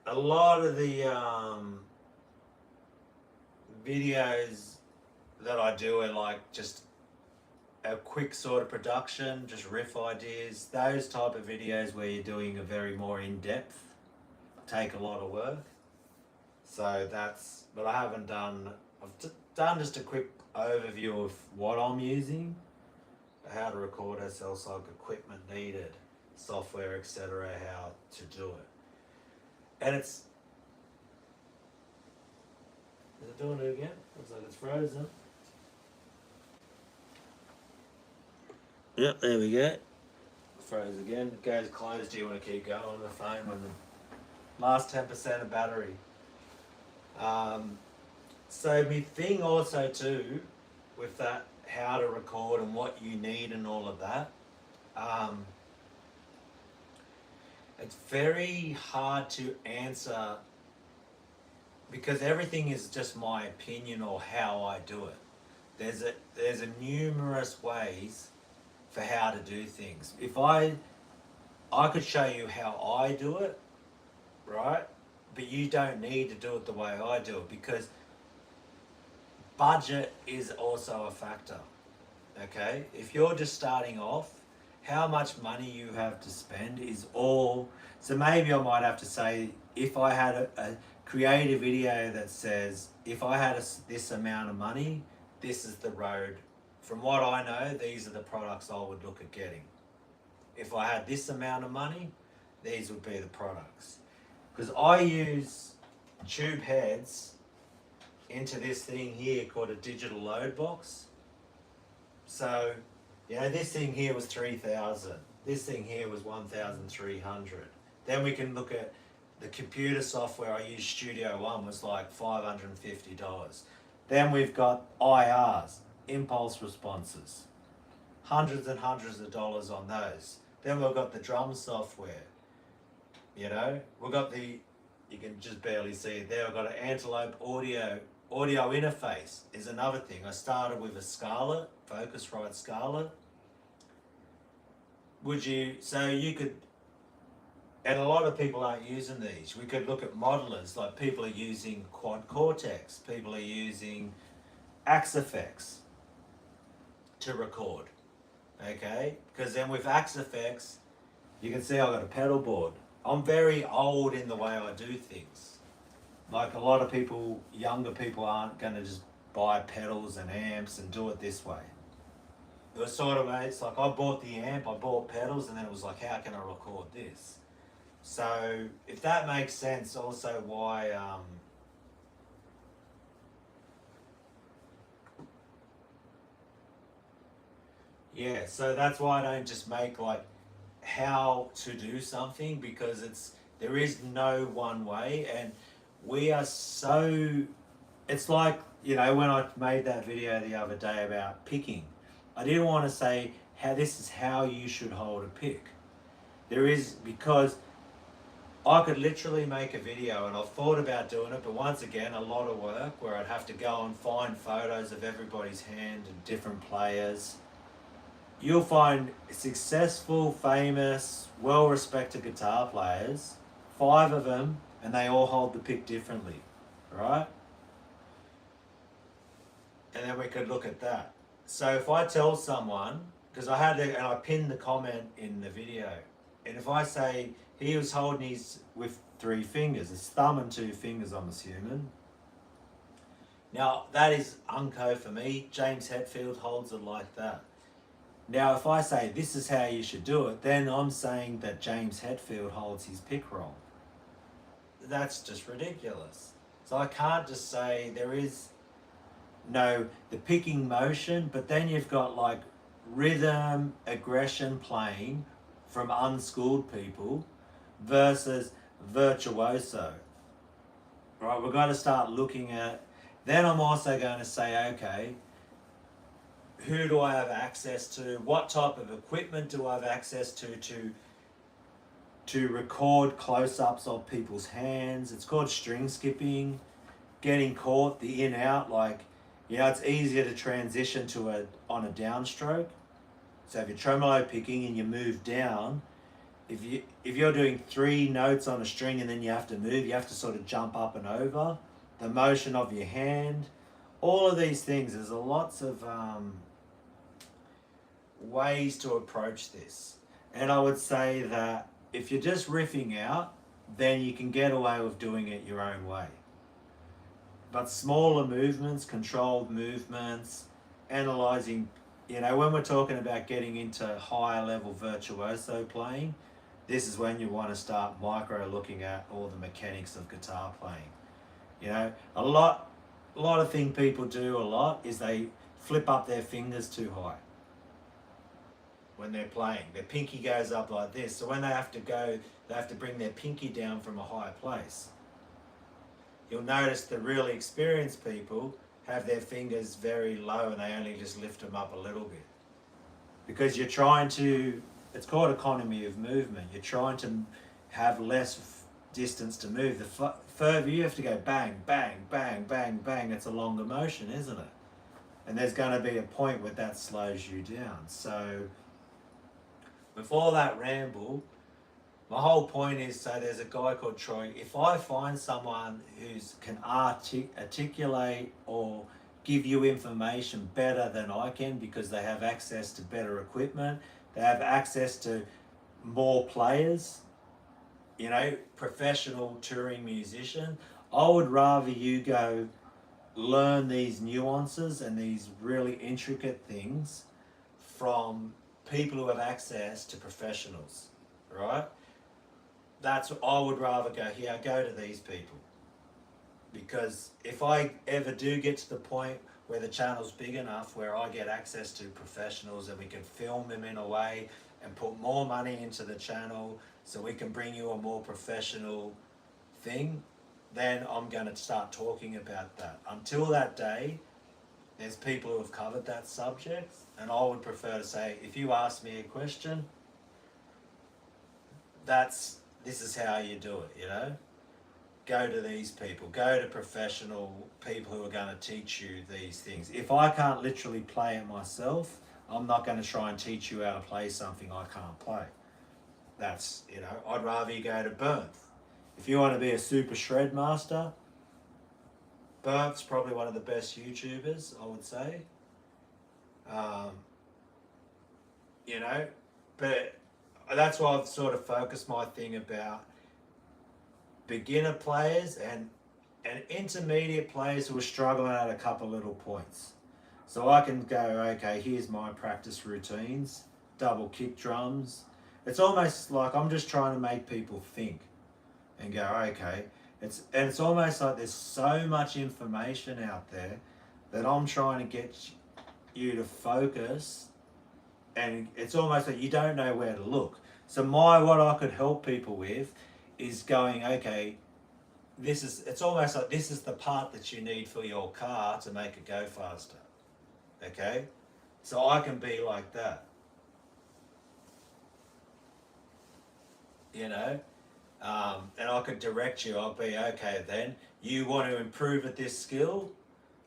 A lot of the videos that I do are like just a quick sort of production, just riff ideas, those type of videos where you're doing a very more in-depth, take a lot of work. So that's, but I haven't done, I've done just a quick overview of what I'm using, how to record ourselves, like equipment needed, software, etc., how to do it. And it's... Is it doing it again? Looks like it's frozen. Yep, there we go. Froze again. It goes closed. Do you want to keep going on the phone when the last 10% of battery? So my thing also too, with that, how to record and what you need and all of that, it's very hard to answer because everything is just my opinion or how I do it. There's a numerous ways for how to do things. If I could show you how I do it, right? But you don't need to do it the way I do it because budget is also a factor. Okay? If you're just starting off, how much money you have to spend is all... So maybe I might have to say, if I had a creative video that says, if I had this amount of money, this is the road. From what I know, these are the products I would look at getting. If I had this amount of money, these would be the products. Because I use tube heads into this thing here called a digital load box. So, you know, this thing here was 3,000. This thing here was 1,300. Then we can look at the computer software I use, Studio One, was like $550. Then we've got IRs, impulse responses, hundreds and hundreds of dollars on those. Then we've got the drum software, you know, we've got the, you can just barely see it there, we've got an Antelope audio interface is another thing. I started with a Scarlett, Focusrite Scarlett. So you could, and a lot of people aren't using these. We could look at modelers, like people are using Quad Cortex, people are using Axe Effects to record, okay? Because then with Axe Effects, you can see I've got a pedal board. I'm very old in the way I do things. Like a lot of people, younger people aren't going to just buy pedals and amps and do it this way. It was sort of, it's like I bought the amp, I bought pedals, and then it was like, how can I record this? So if that makes sense, also why yeah, so that's why I don't just make like how to do something, because there is no one way, and we are so, it's like, you know, when I made that video the other day about picking, I didn't want to say this is how you should hold a pick. Because I could literally make a video, and I've thought about doing it, but once again, a lot of work where I'd have to go and find photos of everybody's hand and different players. You'll find successful, famous, well-respected guitar players, 5 of them, and they all hold the pick differently, right? And then we could look at that. So if I tell someone, because and I pinned the comment in the video, and if I say he was holding his with 3 fingers, his thumb and 2 fingers, I'm assuming. Now that is unco for me. James Hetfield holds it like that. Now if I say this is how you should do it, then I'm saying that James Hetfield holds his pick roll. That's just ridiculous. So I can't just say there is the picking motion, but then you've got like rhythm, aggression playing from unschooled people versus virtuoso. Right, we've got to start looking at, then I'm also going to say, okay, who do I have access to? What type of equipment do I have access to record close-ups of people's hands? It's called string skipping, getting caught, the in-out, like, you know, it's easier to transition on a downstroke. So if you're tremolo picking and you move down, if you're doing 3 notes on a string and then you have to move, you have to sort of jump up and over. The motion of your hand, all of these things, there's lots of ways to approach this. And I would say that if you're just riffing out, then you can get away with doing it your own way. But smaller movements, controlled movements, analysing You know, when we're talking about getting into higher level virtuoso playing, this is when you want to start micro looking at all the mechanics of guitar playing. You know, a lot of thing people do a lot is they flip up their fingers too high when they're playing. Their pinky goes up like this, so when they have to go, they have to bring their pinky down from a higher place. You'll notice the really experienced people have their fingers very low and they only just lift them up a little bit. Because you're trying to, it's called economy of movement. You're trying to have less distance to move. The further you have to go bang, bang, bang, bang, bang, it's a longer motion, isn't it? And there's going to be a point where that slows you down. So before that ramble, my whole point is, so there's a guy called Troy. If I find someone who can articulate or give you information better than I can because they have access to better equipment, they have access to more players, you know, professional touring musician, I would rather you go learn these nuances and these really intricate things from people who have access to professionals, right? That's what I would rather go here, go to these people. Because if I ever do get to the point where the channel's big enough where I get access to professionals and we can film them in a way and put more money into the channel so we can bring you a more professional thing, then I'm going to start talking about that. Until that day, there's people who have covered that subject, and I would prefer to say, if you ask me a question, this is how you do it, you know? Go to these people, go to professional people who are going to teach you these things. If I can't literally play it myself, I'm not going to try and teach you how to play something I can't play. That's, you know, I'd rather you go to Bernth. If you want to be a super shred master, Bernth's probably one of the best YouTubers, I would say. You know, but that's why I've sort of focused my thing about beginner players and intermediate players who are struggling at a couple little points. So I can go, okay, here's my practice routines, double kick drums. It's almost like I'm just trying to make people think and go, okay. It's almost like there's so much information out there that I'm trying to get you to focus, and it's almost like you don't know where to look. So what I could help people with is going, okay, it's almost like this is the part that you need for your car to make it go faster. Okay? So I can be like that. You know? And I could direct you. I'll be, okay, then, you want to improve at this skill?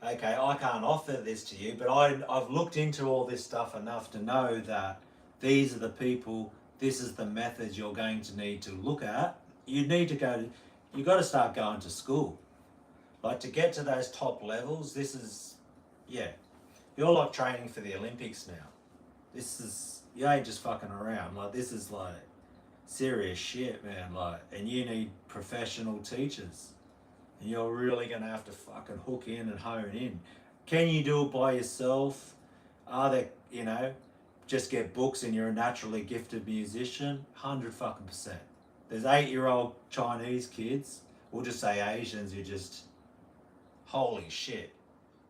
Okay, I can't offer this to you, but I've looked into all this stuff enough to know that these are the people, this is the methods you're going to need to look at. You've got to start going to school. Like, to get to those top levels, you're like training for the Olympics now. You ain't just fucking around. Like, this is like serious shit, man. Like, and you need professional teachers. And you're really going to have to fucking hook in and hone in. Can you do it by yourself? Are there, you know, just get books and you're a naturally gifted musician? 100%. There's 8-year-old Chinese kids, we'll just say Asians, who just, holy shit,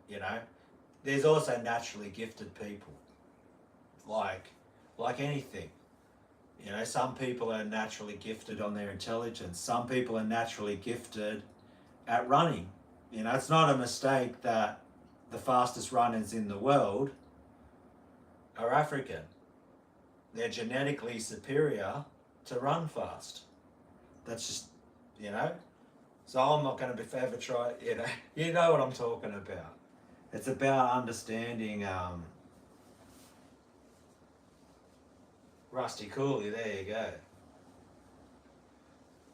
you know. There's also naturally gifted people, like anything. You know, some people are naturally gifted on their intelligence. Some people are naturally gifted at running. You know, it's not a mistake that the fastest runners in the world are African. They're genetically superior to run fast. That's just, you know. So I'm not going to ever try, you know what I'm talking about. It's about understanding, Rusty Cooley, there you go.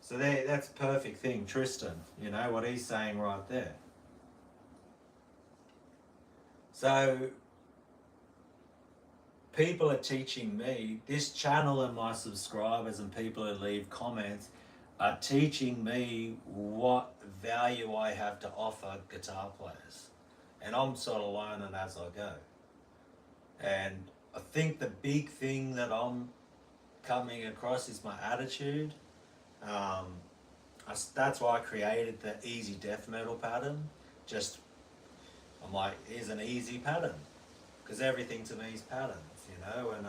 So that's a perfect thing, Tristan, you know, what he's saying right there. So people are teaching me, this channel and my subscribers and people who leave comments are teaching me what value I have to offer guitar players. And I'm sort of learning as I go. And I think the big thing that I'm coming across is my attitude. Um, that's why I created the easy death metal pattern. Just, I'm like, here's an easy pattern. Because everything to me is patterns, you know, and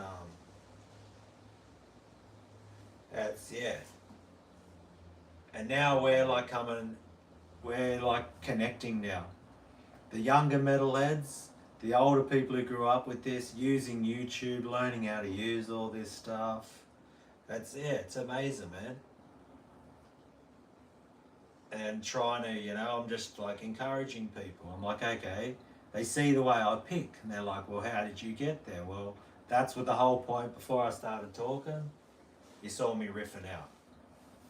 that's, yeah. And now we're like connecting now. The younger metalheads, the older people who grew up with this, using YouTube, learning how to use all this stuff. That's, yeah, it's amazing, man. And trying to, you know, I'm just like encouraging people. I'm like, okay, they see the way I pick, and they're like, well, how did you get there? Well, that's what the whole point before I started talking. You saw me riffing out.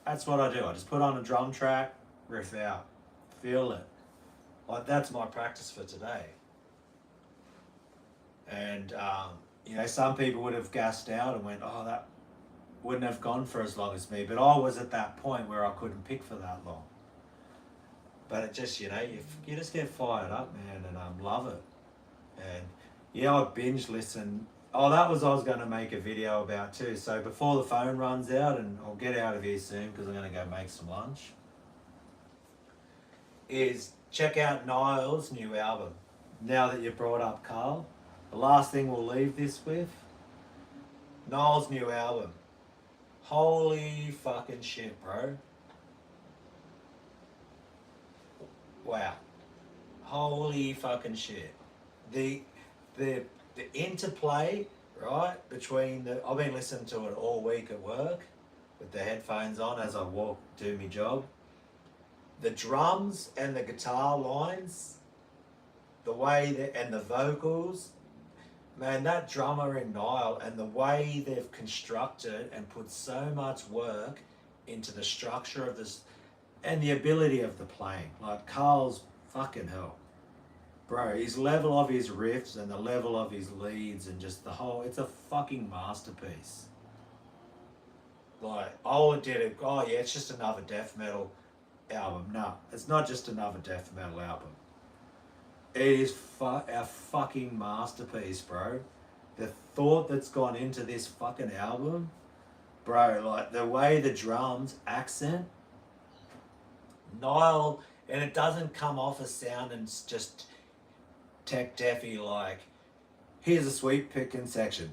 That's what I do. I just put on a drum track, riff out, feel it. Like, that's my practice for today. And you know, some people would have gassed out and went, oh, that wouldn't have gone for as long as me. But I was at that point where I couldn't pick for that long. But it just, you know, you just get fired up, man, and love it. And yeah, I binge listen. Oh, that was I was going to make a video about too. So before the phone runs out, and I'll get out of here soon because I'm going to go make some lunch, is check out Niall's new album. Now that you brought up Carl, the last thing we'll leave this with, Niall's new album. Holy fucking shit, bro. Wow. Holy fucking shit. The interplay, right, between the, I've been listening to it all week at work with the headphones on as I walk, do my job. The drums and the guitar lines, the way that, and the vocals, man, that drummer in Niall and the way they've constructed and put so much work into the structure of this and the ability of the playing. Like, Carl's fucking hell. Bro, his level of his riffs and the level of his leads and just the whole, it's a fucking masterpiece. Like, oh, did it, oh yeah, it's just another death metal album. No, it's not just another death metal album. It is a fucking masterpiece, bro. The thought that's gone into this fucking album, bro, like the way the drums accent, Niall, and it doesn't come off as sounding just tech deafy like, here's a sweep picking section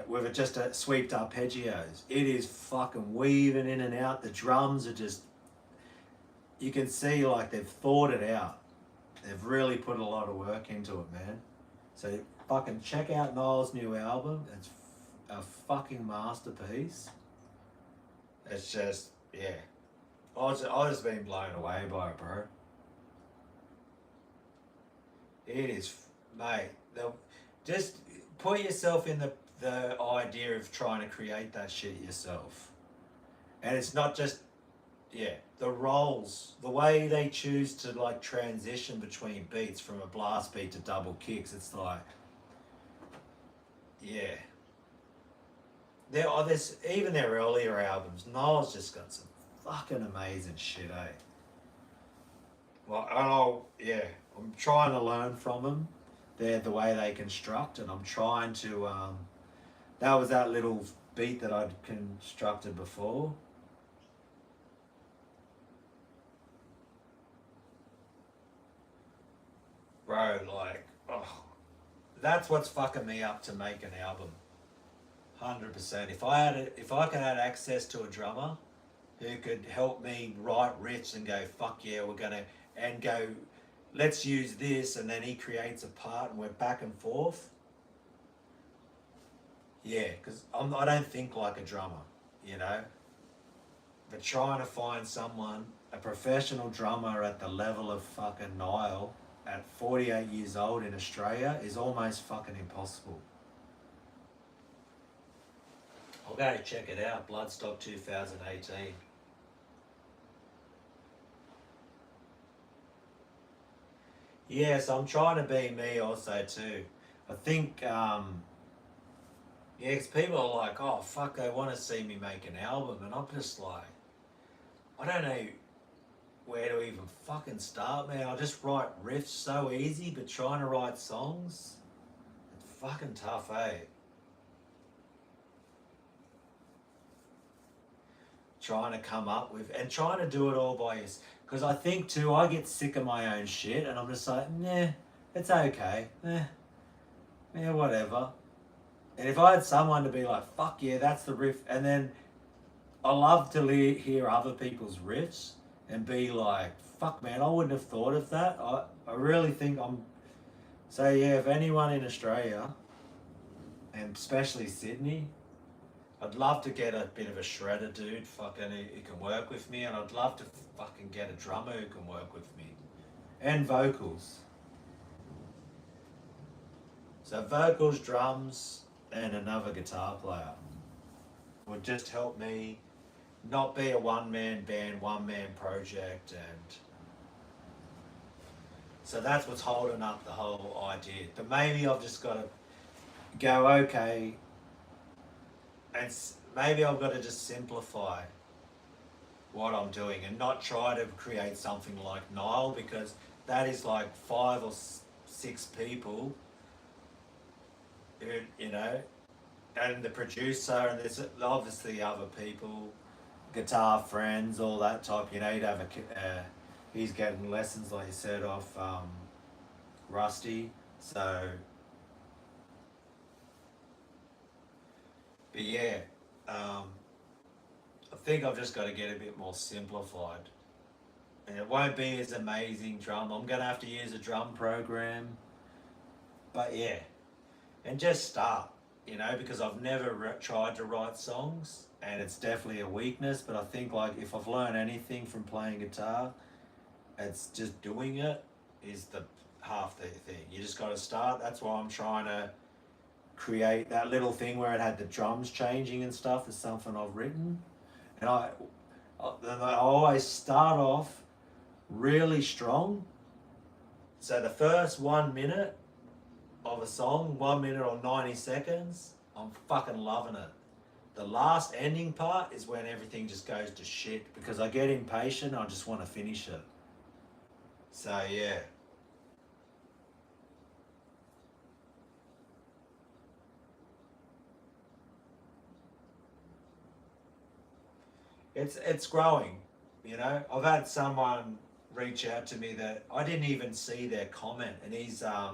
with just a sweeped arpeggios. It is fucking weaving in and out. The drums are just, you can see like they've thought it out. They've really put a lot of work into it, man. So fucking check out Niall's new album. It's a fucking masterpiece. It's just, yeah. I just been blown away by it, bro. It is, mate. Just put yourself in the idea of trying to create that shit yourself. And it's not just, yeah, the rolls, the way they choose to like transition between beats from a blast beat to double kicks. It's like, yeah. There's even their earlier albums. Niall's just got some fucking amazing shit, eh? Well, I'm trying to learn from them. They're the way they construct, and I'm trying to. That was that little beat that I'd constructed before. Bro, like, oh, that's what's fucking me up to make an album. 100%. If I could have access to a drummer who could help me write riffs and go, fuck yeah, we're gonna, and go, let's use this, and then he creates a part and we're back and forth. Yeah, because I don't think like a drummer, you know. But trying to find someone, a professional drummer at the level of fucking Niall at 48 years old in Australia is almost fucking impossible. I'll go check it out, Bloodstock 2018. Yes, I'm trying to be me also too. I think, yeah, because people are like, oh fuck, they want to see me make an album, and I'm just like, I don't know where to even fucking start, man. I just write riffs so easy, but trying to write songs, it's fucking tough, eh? Trying to come up with and trying to do it all by yourself. Because I think too, I get sick of my own shit, and I'm just like, nah, it's okay, yeah, whatever. And if I had someone to be like, fuck yeah, that's the riff, and then I love to hear other people's riffs and be like, fuck man, I wouldn't have thought of that. I really think I'm. So yeah, if anyone in Australia, and especially Sydney, I'd love to get a bit of a shredder dude, fucking who can work with me, and I'd love to fucking get a drummer who can work with me, and vocals. So vocals, drums, and another guitar player would just help me not be a one-man band, one-man project, and so that's what's holding up the whole idea. But maybe I've just got to go, okay, and maybe I've got to just simplify what I'm doing and not try to create something like Nile, because that is like 5 or 6 people who, you know, and the producer, and there's obviously other people, guitar friends, all that type. You know, he'd have he's getting lessons, like you said, off Rusty. So, but yeah, I think I've just got to get a bit more simplified, and it won't be as amazing drum. I'm gonna have to use a drum program, but yeah, and just start. You know, because I've never tried to write songs, and it's definitely a weakness, but I think like if I've learned anything from playing guitar, it's just doing it is the half the thing. You just got to start. That's why I'm trying to create that little thing where it had the drums changing and stuff is something I've written, and I always start off really strong. So the first 1 minute of a song, 1 minute or 90 seconds, I'm fucking loving it. The last ending part is when everything just goes to shit because I get impatient, I just want to finish it. So yeah. It's growing, you know. I've had someone reach out to me that I didn't even see their comment, and he's a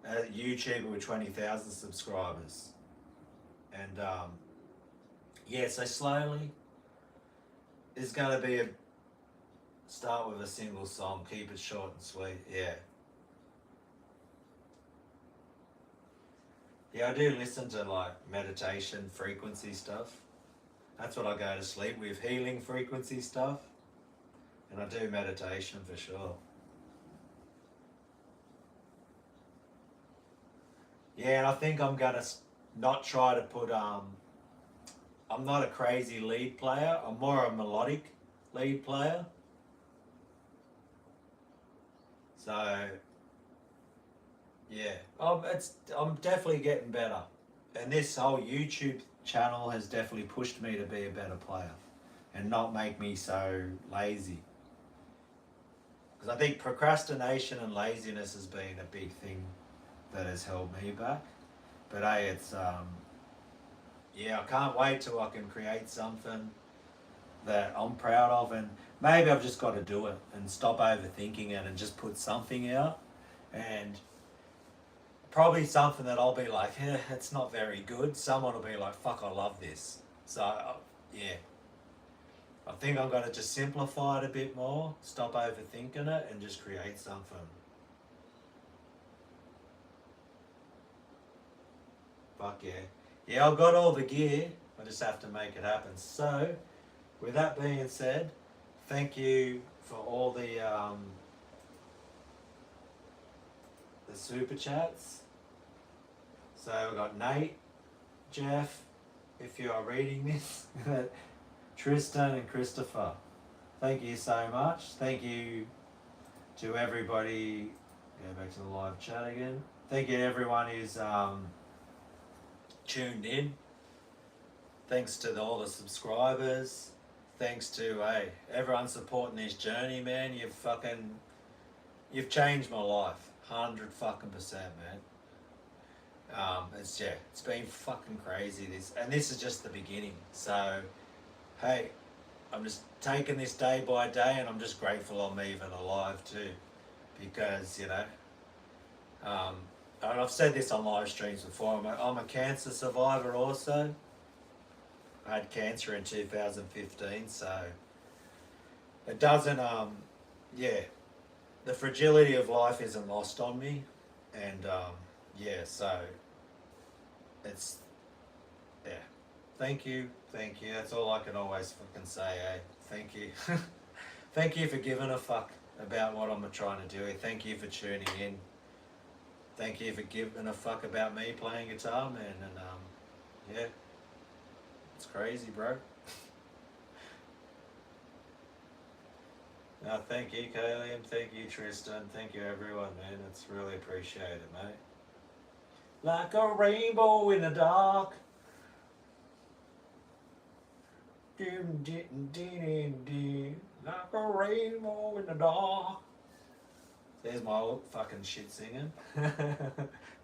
YouTuber with 20,000 subscribers, and yeah, so slowly there's going to be a start with a single song, keep it short and sweet. Yeah, I do listen to like meditation frequency stuff. That's what I go to sleep with, healing frequency stuff, and I do meditation for sure. Yeah, and I think I'm gonna not try to put I'm not a crazy lead player. I'm more a melodic lead player. So yeah, I'm definitely getting better, and this whole YouTube channel has definitely pushed me to be a better player, and not make me so lazy. Because I think procrastination and laziness has been a big thing that has held me back. But hey, it's yeah, I can't wait till I can create something that I'm proud of, and maybe I've just got to do it and stop overthinking it and just put something out, and probably something that I'll be like, it's not very good. Someone will be like, fuck, I love this. So yeah, I think I'm going to just simplify it a bit more, stop overthinking it, and just create something. Fuck yeah. Yeah, I've got all the gear. I just have to make it happen. So, with that being said, thank you for all the super chats. So we've got Nate, Jeff, if you are reading this, Tristan and Christopher. Thank you so much. Thank you to everybody. Go back to the live chat again. Thank you to everyone who's tuned in. Thanks to all the subscribers. thanks to everyone supporting this journey, man. You've changed my life, 100% man. It's been fucking crazy. This is just the beginning. So, hey, I'm just taking this day by day, and I'm just grateful I'm even alive too, because and I've said this on live streams before. I'm a cancer survivor also. I had cancer in 2015, so it doesn't the fragility of life isn't lost on me, and so it's thank you, that's all I can always fucking say, thank you. Thank you for giving a fuck about what I'm trying to do. Thank you for tuning in. Thank you for giving a fuck about me playing guitar, man, and it's crazy, bro. Thank you, Kalium. Thank you, Tristan. Thank you, everyone, man. It's really appreciated, mate. Like a rainbow in the dark. Like a rainbow in the dark. There's my old fucking shit singing.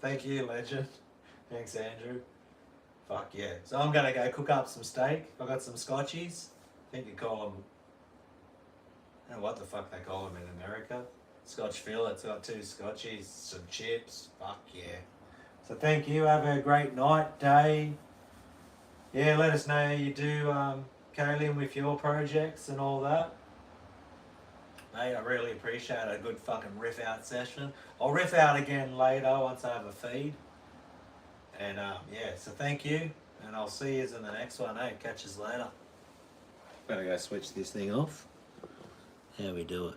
Thank you, legend. Thanks, Andrew. Fuck yeah. So I'm gonna go cook up some steak. I got some scotchies. I think you call them, I don't know what the fuck they call them in America. Scotch fillets. Got 2 scotchies, some chips. Fuck yeah. So thank you. Have a great night, day. Yeah, let us know how you do, Kalium, with your projects and all that. Mate, I really appreciate a good fucking riff out session. I'll riff out again later once I have a feed. And so thank you, and I'll see you in the next one. Catch us later. Better go switch this thing off. How we do it.